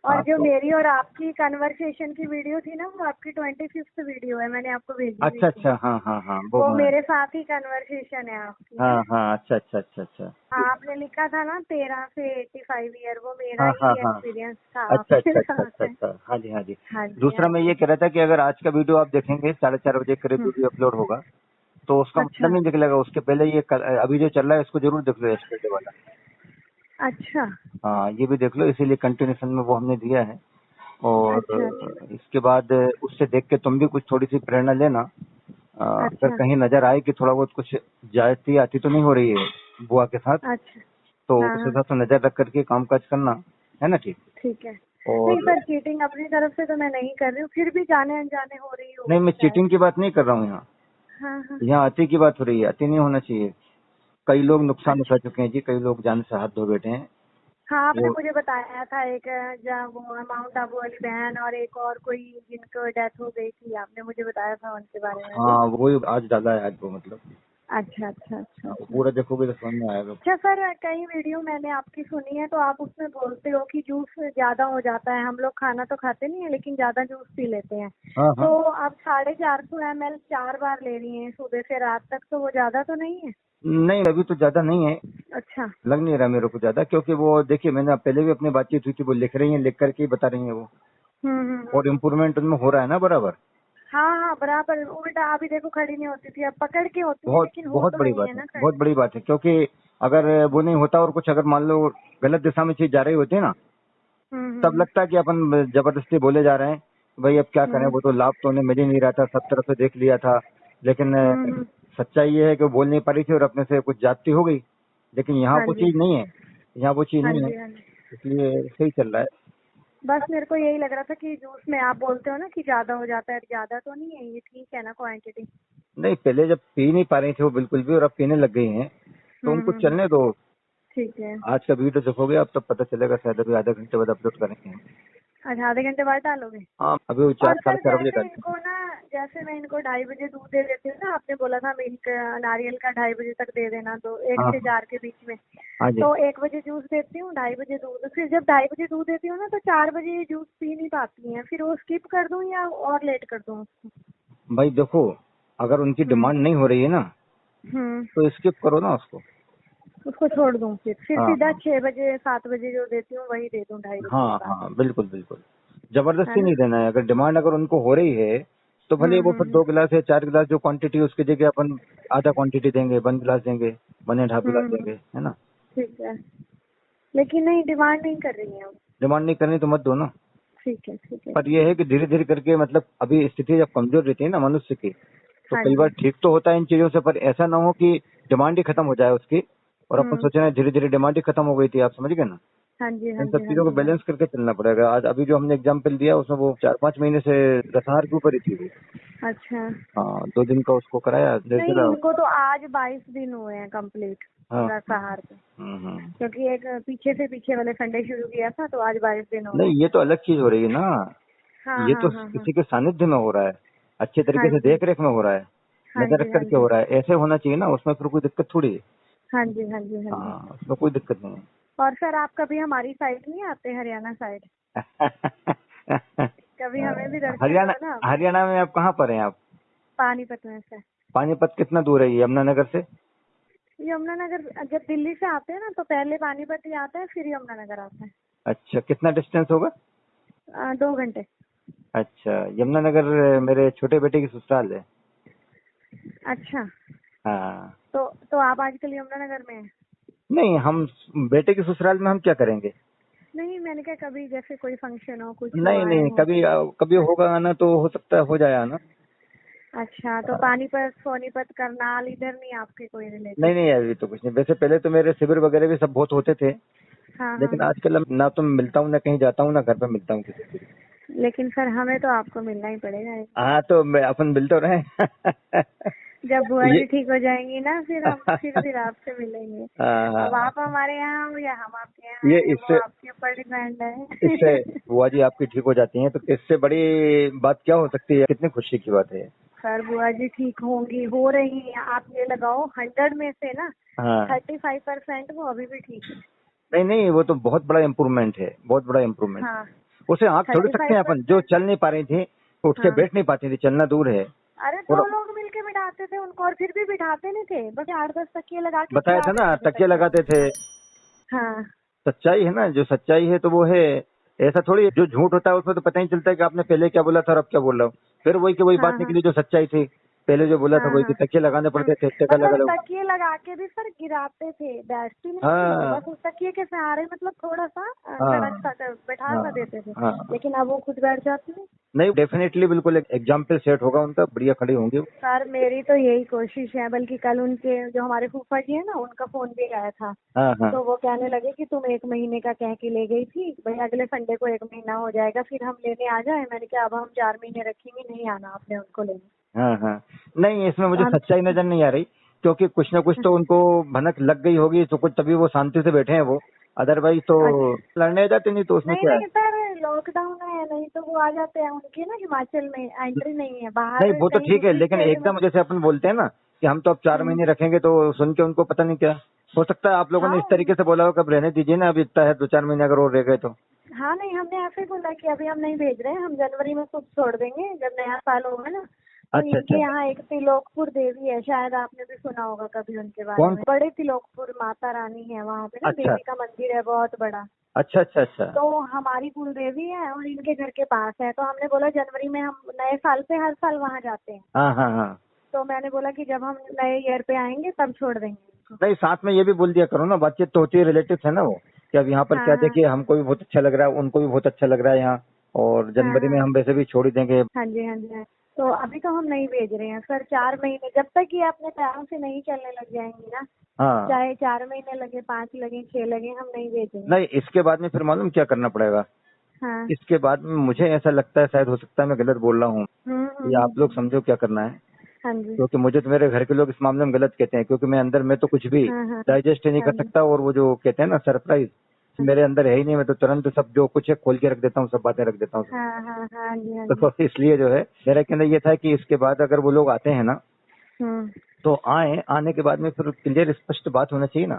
और हाँ जो तो मेरी और आपकी कन्वर्सेशन की वीडियो थी ना, वो आपकी 25th वीडियो है, मैंने आपको भेजी हुई अच्छा थी। अच्छा, हाँ हाँ हाँ, वो मैं, मेरे साथ ही कन्वर्सेशन है आपकी, है। हाँ हाँ, अच्छा अच्छा अच्छा अच्छा। आपने लिखा था ना 13 से 85 ईयर, वो मेरा हाँ हाँ ही हाँ, एक्सपीरियंस था अच्छा आपके अच्छा अच्छा साथ अच्छा है। अच्छा, हाँ जी हाँ जी। हाँ जी, हाँ दूसरा मैं जी। ये कह रहा था कि अगर आज का वीडियो आप देखेंगे 4:30 बजे करीब हम्म, वीडियो अपलोड होगा, तो उसका मतलब अच्छा नहीं निकलेगा। उसके पहले ये अभी जो चल रहा है इसको जरूर देख लो, एस्टेट वाला। अच्छा हाँ, ये भी देख लो, इसीलिए कंटिन्यूशन में वो हमने दिया है। और अच्छा अच्छा इसके बाद उससे देख के तुम भी कुछ थोड़ी सी प्रेरणा लेना। अगर अच्छा कहीं नजर आए कि थोड़ा बहुत कुछ जाती आती तो नहीं हो रही है बुआ के साथ, अच्छा। तो हाँ उस हाँ, हिसाब से नजर रख करके काम काज करना, है ना। ठीक। ठीक है। नहीं और सर, चीटिंग अपनी तरफ से तो मैं नहीं कर रही हूँ, फिर भी जाने अनजाने हो रही नहीं, होगी मैं शायद। चीटिंग की बात नहीं कर रहा हूँ यहाँ। हाँ हाँ। यहाँ अति की बात हो रही है, अति नहीं होना चाहिए। कई लोग नुकसान उठा अच्छा। चुके हैं जी, कई लोग जान से हाथ धो बैठे हैं। हाँ, आपने वो, मुझे बताया था एक, जब वो माउंट आबू वाली बहन और एक और कोई जिनको डेथ हो गई थी, आपने मुझे बताया था उनके बारे में भी। हाँ, वही आज डाला है आज वो, मतलब अच्छा अच्छा अच्छा अच्छा। पूरा देखोगे तो समझ में आएगा। अच्छा सर, कई वीडियो मैंने आपकी सुनी है, तो आप उसमें बोलते हो कि जूस ज्यादा हो जाता है। हम लोग खाना तो खाते नहीं है, लेकिन ज्यादा जूस पी लेते हैं। हाँ हाँ। तो आप 450 ml 4 बार ले रही हैं सुबह से रात तक, तो वो ज्यादा तो नहीं है? नहीं, अभी तो ज्यादा नहीं है, अच्छा लग नहीं रहा मेरे को ज्यादा, क्योंकि वो देखिए, मैंने पहले भी अपनी बातचीत हुई थी, वो लिख रही हैं, लिख करके ही बता रही हैं वो। और इम्प्रूवमेंट उनमें हो रहा है ना बराबर। हाँ हाँ बराबर। उल्टा अभी देखो खड़ी नहीं होती थी, अब पकड़ के होती है, बहुत लेकिन हो बहुत तो बड़ी रही बात है है, ना खड़ी। बहुत बड़ी बात है, क्योंकि अगर वो नहीं होता और कुछ अगर मान लो गलत दिशा में चीज जा रही होती है ना, तब हम्म। लगता है कि अपन जबरदस्ती बोले जा रहे हैं, भाई अब क्या करें, हम्म वो तो लाभ तो उन्हें मिल ही नहीं रहा था, सब तरफ से देख लिया था। लेकिन हम्म। सच्चाई ये है कि वो बोल नहीं पा रही थी और अपने से कुछ जाती हो गई। लेकिन यहाँ हाँ वो जी चीज नहीं है, यहाँ वो चीज हाँ नहीं है, जी हाँ जी। इसलिए सही चल रहा है। बस मेरे को यही लग रहा था कि जूस में आप बोलते हो ना कि ज्यादा हो जाता है, ज्यादा तो नहीं है ये, ठीक है ना क्वांटिटी? नहीं, पहले जब पी नहीं पा रही थी वो बिल्कुल भी, और अब पीने लग गई हैं, तो उनको हम्म। चलने दो। ठीक है। आज का वीडियो देखोगे अब तब पता चलेगा, शायद अभी आधे घंटे बाद अपलोड करेंगे। अच्छा, आधे घंटे बाद डालोगे? हाँ, अभी वो और 4 सर साढ़े 4 बजे जैसे डालते इनको ना, जैसे मैं इनको 2:30 बजे दूध दे देती हूँ ना, आपने बोला था मिल्क नारियल का 2:30 बजे तक दे देना, तो एक हाँ से 4 के बीच में। हाँ जी। तो 1 बजे जूस देती हूँ, 2:30 बजे दूध, फिर जब 2:30 बजे दूध देती हूँ ना तो 4 बजे ये जूस पी नहीं पाती हैं, फिर वो स्किप कर दूँ या और लेट कर दूँ उसको? भाई देखो, अगर उनकी हम्म डिमांड नहीं हो रही है ना, हम्म। तो स्किप करो ना उसको। उसको छोड़ दूँ, फिर हाँ सीधा हाँ 6 बजे 7 बजे जो देती हूँ वही दे दूँ 2:30 बजे के हाँ बाद, हाँ, बिल्कुल बिल्कुल, है जबरदस्ती ना? नहीं देना है। अगर डिमांड अगर उनको हो रही है तो भले वो फिर हम्म। 2 गिलास या 4 गिलास जो क्वांटिटी उसकी जगह अपन आधा क्वांटिटी देंगे, 1 गिलास देंगे, 1.5 गिलास हम्म। देंगे, है ना। ठीक है, लेकिन नहीं डिमांड नहीं कर रही है वो। डिमांड नहीं करनी तो मत दो ना। ठीक है ठीक है पर ठीक यह है। है कि धीरे धीरे करके, मतलब अभी स्थिति जब कमजोर रहती है ना मनुष्य की, तो हाँ कई बार जी ठीक तो होता है इन चीजों से, पर ऐसा ना हो कि डिमांड ही खत्म हो जाए उसकी, और अपन हम्म। सोच रहे हैं धीरे धीरे डिमांड ही खत्म हो गई थी, आप समझ गए ना। हाँ जी हाँ इन सब जी हाँ चीजों को जी हाँ बैलेंस जी। करके चलना पड़ेगा। आज अभी जो हमने एग्जाम्पल दिया उसमें वो 4-5 महीने से रसहार के ऊपर ही थी वो। अच्छा। हाँ, 2 दिन का उसको कराया नहीं, रेगुलर। इनको तो आज 22 दिन हुए हैं कंप्लीट हाँ सहार पे, हम्म। क्योंकि एक पीछे से पीछे वाले संडे शुरू किया था, तो आज 22 दिन हो रहे नहीं, हैं। ये तो अलग चीज हो रही है ना, हाँ ये हाँ तो हाँ हाँ। किसी के सानिध्य में हो रहा है, अच्छे हाँ तरीके से जी देख रेख में हो रहा है, हाँ नजर रख जी हाँ करके जी हो रहा है, ऐसे होना चाहिए ना, उसमें फिर कोई दिक्कत थोड़ी है। हाँ जी हाँ जी हाँ जी। हाँ, उसमें कोई दिक्कत नहीं और सर आप कभी हमारी साइड नहीं आते, हरियाणा साइड? है। कभी हमें भी दर्शन हरियाणा, दो ना। हरियाणा में आप कहाँ पर हैं आप? पानीपत में से। पानीपत कितना दूर है ये यमुनानगर से? यमुनानगर जब दिल्ली से आते हैं ना तो पहले पानीपत ही आता है, फिर यमुनानगर आता है। अच्छा, कितना डिस्टेंस होगा? 2 घंटे। अच्छा, यमुनानगर मेरे छोटे बेटे की ससुराल है। अच्छा, हाँ। तो आप आजकल यमुनानगर में हैं? नहीं, हम बेटे की ससुराल में हम क्या करेंगे। नहीं, मैंने कहा कभी जैसे कोई फंक्शन हो, कुछ हो, नहीं आए नहीं, हो। कभी कभी होगा आना तो हो सकता है, हो जाए आना। अच्छा, तो पानीपत सोनीपत करनाल इधर नहीं आपके कोई रिलेटिव? नहीं नहीं, अभी तो कुछ नहीं। वैसे पहले तो मेरे शिविर वगैरह भी सब बहुत होते थे, हाँ हाँ लेकिन हाँ। आजकल ना तो मैं मिलता हूँ, ना कहीं जाता हूँ, ना घर पे मिलता हूँ किसी से। लेकिन सर हमें तो आपको मिलना ही पड़ेगा एक बार। हाँ, तो अपन मिल तो रहे हैं। जब बुआ ये जी ठीक हो जाएंगी ना, फिर हम फिर आपसे मिलेंगे। अब हाँ, आप हमारे यहाँ हो या हम आपके यहाँ ये आए, वो इससे आपके ऊपर डिपेंड इससे है। बुआ जी आपकी ठीक हो जाती हैं तो इससे बड़ी बात क्या हो सकती है, कितनी खुशी की बात है। सर बुआ जी ठीक होंगी, हो रही हैं, आप ये लगाओ 100 में से ना हाँ, 35% वो अभी भी ठीक है। नहीं नहीं, वो तो बहुत बड़ा इम्प्रूवमेंट है, बहुत बड़ा इम्प्रूवमेंट। हाँ, उसे आँख थोड़ी सकते हैं अपन, जो 35%। चल नहीं पा रही थी, उठ के हाँ, बैठ नहीं पाती थी, चलना दूर है। अरे और 2 लोग मिलके बिठाते थे उनको, और फिर भी बिठाते नहीं थे, बस 8-10 तकिए लगा के बताया सुला था ना, देते थे तकिया तकिए लगाते में। थे। हाँ सच्चाई है ना, जो सच्चाई है तो वो है। ऐसा थोड़ी है, जो झूठ होता है उसमें तो पता ही चलता है कि आपने पहले क्या बोला था और अब क्या बोल रहा हूँ। फिर वही की वही हाँ बात हाँ निकली, जो सच्चाई थी पहले जो बोला था हाँ वही हाँ। कि तकिए लगाने पड़ते थे, टका लगा मतलब लो। तकिए लगा के भी सर गिराते थे, बैठती नहीं थी वो, हाँ बस उस तकिए के सहारे मतलब थोड़ा सा कड़क हाँ सा बैठा सा हाँ देते थे। हाँ। लेकिन अब वो खुद बैठ जाती है। नहीं, डेफिनेटली बिल्कुल एक एग्जाम्पल सेट होगा उनका, बढ़िया खड़ी होंगी वो। सर मेरी तो यही कोशिश है, बल्कि कल उनके जो हमारे फूफा जी है ना, उनका फोन भी आया था। हाँ हाँ। तो वो कहने लगे कि तुम 1 महीने का कह के ले गई थी, भाई अगले संडे को 1 महीना हो जाएगा, फिर हम लेने आ जाए। मैंने कहा अब हम 4 महीने रखेंगे, नहीं आना आपने उनको लेने। हाँ हाँ। नहीं, इसमें तो मुझे हम सच्चाई नजर नहीं आ रही, क्योंकि कुछ ना कुछ तो उनको भनक लग गई होगी, तो कुछ तभी वो शांति से बैठे हैं वो। अदरवाइज तो अच्छा, लड़ने जाते, नहीं तो उसमें नहीं क्या है। नहीं सर, लॉकडाउन है, नहीं तो वो आ जाते हैं, उनकी ना हिमाचल में एंट्री नहीं है, नहीं, बाहर वो तो कहीं ठीक है, दूसरी लेकिन स्टेट में। एकदम जैसे अपन बोलते हैं ना कि हम तो अब 4 महीने रखेंगे, तो सुन के उनको पता नहीं क्या हो सकता है, आप लोगों ने हाँ इस तरीके से बोला हो कि अब रहने दीजिए ना, अब इतना है, 2-4 महीने अगर और रह गए तो। हाँ, नहीं हमने ऐसे ही बोला कि अभी हम नहीं भेज रहे हैं, हम जनवरी में खुद छोड़ देंगे जब नया साल होगा ना। तो अच्छा अच्छा। इनके यहाँ एक त्रिलोकपुर देवी है, शायद आपने भी सुना होगा कभी उनके बारे कौन? में। बड़े त्रिलोकपुर माता रानी है वहाँ पे ना, अच्छा देवी का मंदिर है बहुत बड़ा। अच्छा अच्छा अच्छा। तो हमारी कुल देवी है और इनके घर के पास है, तो हमने बोला जनवरी में हम नए साल पे हर साल वहाँ जाते हैं। हाँ हाँ हाँ। तो मैंने बोला कि जब हम नए ईयर पे आएंगे तब छोड़ देंगे इनको। नहीं, साथ में ये भी बोल दिया करो ना, बातचीत तो होती है, रिलेटिव्स है ना वो, कि अब यहाँ पर हाँ क्या हाँ देखिए, हमको भी बहुत अच्छा लग रहा है, उनको भी बहुत अच्छा लग रहा है यहाँ, और हाँ जनवरी में हाँ हम वैसे भी छोड़ ही देंगे। हाँ जी हाँ जी हाँ। तो अभी तो हम नहीं भेज रहे हैं सर, 4 महीने जब तक ये अपने पैरों से नहीं चलने लग जाएंगी ना, हाँ। चाहे 4 महीने लगे, 5 लगे, 6 लगे, हम नहीं भेजेंगे। नहीं, इसके बाद में फिर मालूम क्या करना पड़ेगा, हाँ इसके बाद में मुझे ऐसा लगता है, शायद हो सकता है मैं गलत बोल रहा हूँ, ये आप लोग हम्म। समझो क्या करना है, हाँ जी क्योंकि मुझे तो मेरे घर के लोग इस मामले में गलत कहते हैं, क्योंकि मैं अंदर में तो कुछ भी हाँ हाँ डाइजेस्ट ही नहीं हाँ कर जी सकता, और वो जो कहते हैं ना सरप्राइज, मेरे अंदर है ही नहीं, मैं तो तुरंत सब जो कुछ है खोल के रख देता हूँ, सब बातें रख देता हूँ। हाँ हाँ हाँ जी हाँ जी तो इसलिए जो है मेरा कहना ये था कि इसके बाद अगर वो लोग आते हैं ना, हम्म तो आने के बाद में फिर क्लियर स्पष्ट बात होना चाहिए ना,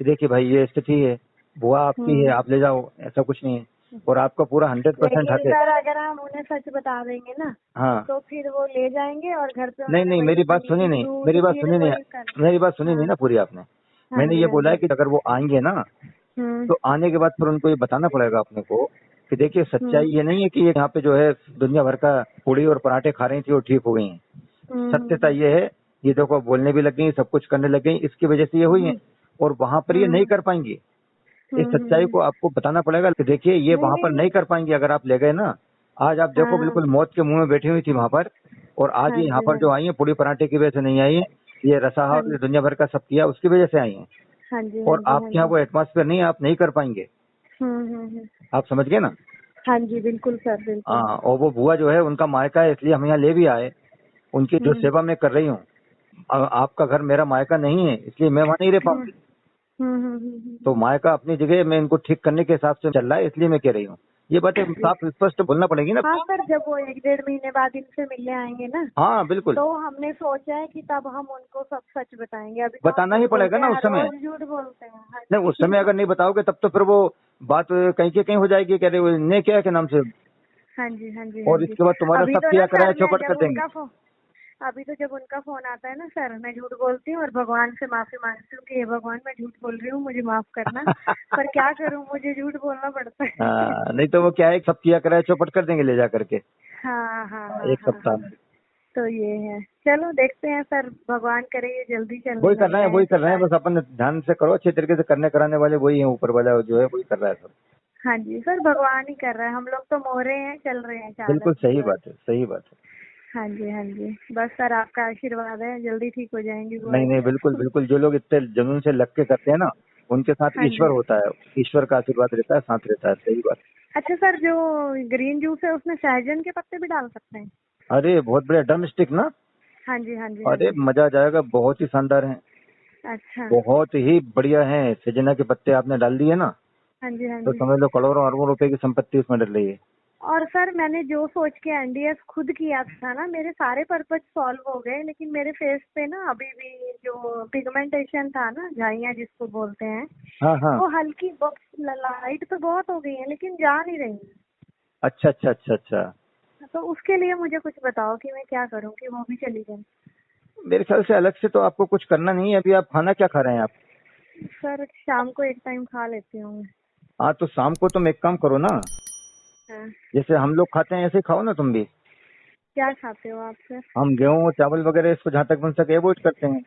कि देखिए भाई ये स्थिति है, बुआ आपकी है, हम्म। आप ले जाओ, ऐसा कुछ नहीं है, और आपका पूरा 100% लेकिन हक है। सर अगर हम उन्हें सच बता देंगे ना, हाँ। तो फिर वो ले जाएंगे और घर पे नहीं उन्होंने नहीं, वही मेरी बात सुनी नहीं, दूध मेरी बात फिर सुनी नहीं, वही कर। मेरी बात सुनी नहीं हाँ ना पूरी आपने। हाँ मैंने जी ये हाँ बोला है जी कि अगर वो आएंगे ना, हम्म तो आने के बाद फिर उनको ये बताना पड़ेगा अपने को, कि देखिए हम्म सच्चाई ये नहीं है कि ये यहाँ पे जो है दुनिया भर का पूड़ी और पराठे खा रही थी और ठीक हो गई हैं। सत्यता हम्म ये है, ये देखो बोलने भी लग गई, सब कुछ करने लग गई, इसकी वजह से ये हुई है, हम्म और वहां पर ये नहीं हम्म कर पाएंगी। इस सच्चाई को आपको बताना पड़ेगा कि देखिए ये नहीं वहां नहीं पर नहीं कर पाएंगी अगर आप ले गए ना। आज आप हाँ देखो हाँ बिल्कुल मौत के मुंह में बैठी हुई थी वहां पर, और आज हाँ ये यहाँ जी पर हाँ जो जी आई है पूरी पराठे की वजह से नहीं आई है, ये रसाहा हाँ और ये दुनिया भर का सब किया उसकी वजह से आई है, हाँ जी हाँ और जी हाँ आपके यहाँ जी वो एटमॉस्फेयर नहीं है, आप नहीं कर पाएंगे। हम्म। आप समझ गए ना। हाँ जी बिल्कुल सर बिल्कुल। हाँ, और वो बुआ जो है उनका मायका है, इसलिए हम यहाँ ले भी आए, उनकी जो हम्म सेवा मैं कर रही हूँ। आपका घर मेरा मायका नहीं है, इसलिए मैं वहाँ नहीं रह हम्म पाऊंगी। हम्म। तो मायका अपनी जगह मैं इनको ठीक करने के हिसाब से चल रहा है, इसलिए मैं कह रही हूँ। ये बातें साफ स्पष्ट बोलना पड़ेगी ना। हाँ सर, जब वो 1 डेढ़ महीने बाद इनसे मिलने आएंगे ना, हाँ बिल्कुल, तो हमने सोचा है कि तब हम उनको सब सच बताएंगे। अभी तो हम बताना ही झूठ पड़ेगा बोलते ना हैं, उस समय। रोज झूठ बोलते हैं। हाँ नहीं, उस जी समय अगर नहीं बताओगे तब तो फिर वो बात कहीं के कहीं हो जाएगी, कह रहे ने क्या है के नाम से, हाँ जी हाँ जी हाँ और जी। इसके बाद तुम्हारा अभी सब तो ना किया कराया सर, मैं चौपट कर जब देंगे। उनका फोन अभी तो जब उनका फोन आता है ना सर, मैं झूठ बोलती हूँ और भगवान से माफी मांगती हूँ कि हे भगवान, मैं झूठ बोल रही हूँ, मुझे माफ करना। पर क्या करूँ, मुझे झूठ बोलना पड़ता है। नहीं तो वो क्या है, सब किया कराया चौपट कर देंगे ले जा करके हाँ हाँ हाँ एक हाँ सप्ताह हाँ। में। तो ये है, चलो देखते हैं सर, भगवान करे ये जल्दी चलने वही कर लग रहे हैं, जाए वही कर तो रहे हैं, शायद। बस अपन ध्यान से करो, अच्छे तरीके से करने कराने वाले वही हैं, ऊपर वाला जो है वही कर रहा है सब। हाँ जी सर, भगवान ही कर रहा है, हम लोग तो मोहरे हैं, चल रहे हैं चालक बिल्कुल की सही बस। बात है, सही बात है। हाँ जी हाँ जी, बस सर आपका आशीर्वाद है, जल्दी ठीक हो जाएंगी बुआ नहीं जी। नहीं, बिल्कुल बिल्कुल, जो लोग इतने जुनून से लग के करते हैं ना, उनके साथ हाँ ईश्वर जी। होता है, ईश्वर का आशीर्वाद रहता है, साथ रहता है, सही बात। अच्छा सर, जो ग्रीन जूस है उसमें सहजन के पत्ते भी डाल सकते हैं? अरे बहुत बढ़िया, ड्रम स्टिक ना। हाँ जी हाँ जी हाँ अरे जी। मजा आ जाएगा, बहुत ही शानदार है, अच्छा। बहुत ही बढ़िया है। सजना के पत्ते आपने डाल दिए ना, हाँ जी हाँ तो जी। समझ लो करोड़ों अरबों रुपए की संपत्ति उसमें डल रही है। और सर, मैंने जो सोच के एनडीएस खुद किया था ना, मेरे सारे पर्पज सॉल्व हो गए, लेकिन मेरे फेस पे ना अभी भी जो पिगमेंटेशन था ना, झाइयाँ जिसको बोलते हैं, हाँ हाँ। वो हल्की लाइट तो बहुत हो गई है, लेकिन जा नहीं रही। अच्छा अच्छा अच्छा अच्छा। तो उसके लिए मुझे कुछ बताओ कि मैं क्या करूं कि वो भी चली जाए। मेरे ख्याल से अलग से तो आपको कुछ करना नहीं है। अभी आप खाना क्या खा रहे हैं आप? सर शाम को एक टाइम खा लेती हूँ मैं। हाँ, तो शाम को तुम एक काम करो ना, हाँ। जैसे हम लोग खाते हैं ऐसे ही खाओ ना तुम भी। क्या खाते हो आप सर? हम गेहूं और चावल वगैरह इसको जहाँ तक बन सके अवॉइड करते हैं।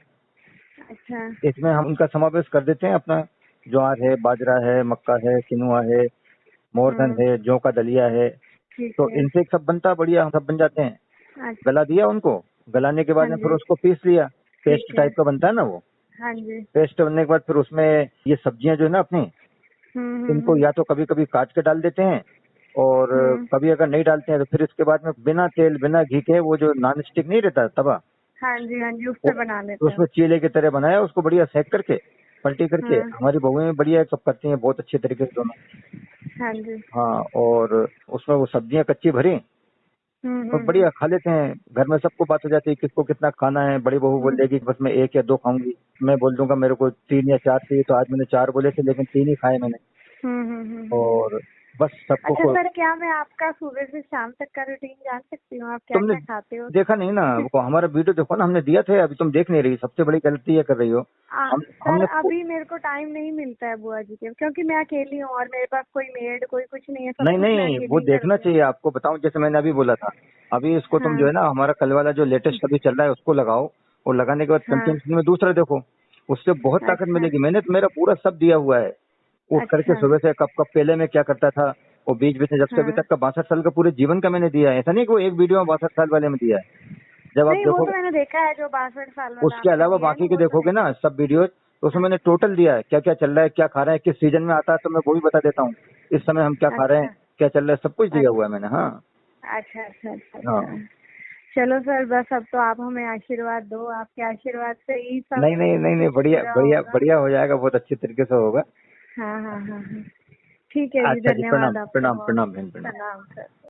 अच्छा। इसमें हम उनका समावेश कर देते हैं अपना, ज्वार है, बाजरा है, मक्का है, किनुआ है, मोरधन हम्म। है, जौ का दलिया है। ठीक तो है। इनसे सब बनता बढ़िया, हम सब बन जाते हैं। अच्छा। गला दिया उनको, गलाने के बाद हाँ में फिर जी। उसको पीस लिया, ठीक पेस्ट है। टाइप का बनता है ना वो। हाँ जी। पेस्ट बनने के बाद फिर उसमें ये सब्जियां जो है ना अपनी, इनको हम्म। या तो कभी कभी काट के डाल देते हैं, और हम्म। कभी अगर नहीं डालते हैं तो फिर इसके बाद में बिना तेल बिना घी के वो जो नॉन स्टिक नहीं रहता तवा, हाँ जी हाँ जी, उससे वो बना लेते हो? उसमें चीले की तरह बनाया, उसको बढ़िया सेक करके पलटी करके, हाँ। हमारी बहुएं भी बढ़िया सब करती हैं बहुत अच्छे तरीके से दोनों। हाँ जी। हाँ, और उसमें वो सब्जियां कच्ची भरी और हम्म। बढ़िया खा लेते हैं। घर में सबको बात हो जाती है किसको कितना खाना है। बड़ी बहू बोल देगी कि बस मैं 1 या 2 खाऊंगी, मैं बोल दूंगा मेरे को 3 या 4 चाहिए, तो आज मैंने 4 बोले थे लेकिन 3 ही खाए मैंने। हम्म। और बस सबको। अच्छा सर, क्या मैं आपका सुबह से शाम तक का रूटीन जान सकती हूँ? आप क्या क्या खाते हो? देखा नहीं ना, वो हमारा वीडियो देखो ना, हमने दिया था, अभी तुम देख नहीं रही, सबसे बड़ी गलती ये कर रही हो। सर अभी मेरे को टाइम नहीं मिलता है बुआ जी के, क्योंकि मैं अकेली हूँ और मेरे पास कोई मेड कोई कुछ नहीं है, सब नहीं कुछ मैं नहीं, अकेली वो ही देखना करती हूँ। चाहिए आपको। बताऊं, जैसे मैंने अभी बोला था, अभी इसको तुम हाँ जो है ना, हमारा कल वाला जो लेटेस्ट अभी चल रहा है उसको लगाओ, और लगाने के बाद हाँ। कंटिन्यूस में दूसरा देखो, उससे बहुत ताकत अच्छा मिलेगी। मैंने तो मेरा पूरा सब दिया हुआ है, उठ करके अच्छा। सुबह से कब कब पहले में क्या करता था, वो बीच बीच में जब से अभी हाँ, तक का 62 साल का पूरे जीवन का मैंने दिया है। ऐसा नहीं कि वो एक वीडियो में 62 साल वाले में दिया है। जब आप नहीं वो तो देखोगे, मैंने देखा है, जो 62 साल वाला उसके आपने अलावा दिया है ना, बाकी के वो तो देखोगे ना देखा सब वीडियो, तो उसमें है। मैंने टोटल दिया है, क्या क्या चल रहा है, क्या खा रहे हैं, किस सीजन में आता है तो मैं वो भी बता देता हूँ। इस समय हम क्या खा रहे हैं, अच्छा क्या चल रहा है, सब कुछ दिया हुआ है अच्छा मैंने। हाँ अच्छा अच्छा अच्छा अच्छा। हाँ। चलो सर, बस अब तो आप हमें आशीर्वाद दो, आपके आशीर्वाद से ही सब नहीं नहीं नहीं नहीं, कुछ बढ़िया पूरा बढ़िया होगा। बढ़िया हो जाएगा, बहुत अच्छे तरीके से होगा। हाँ हाँ हाँ हाँ। ठीक है जी, अच्छा जी, प्रणाम धन्यवाद आपका प्रणाम बहुत। प्रणाम बहन, प्रणाम। प्रणाम सर।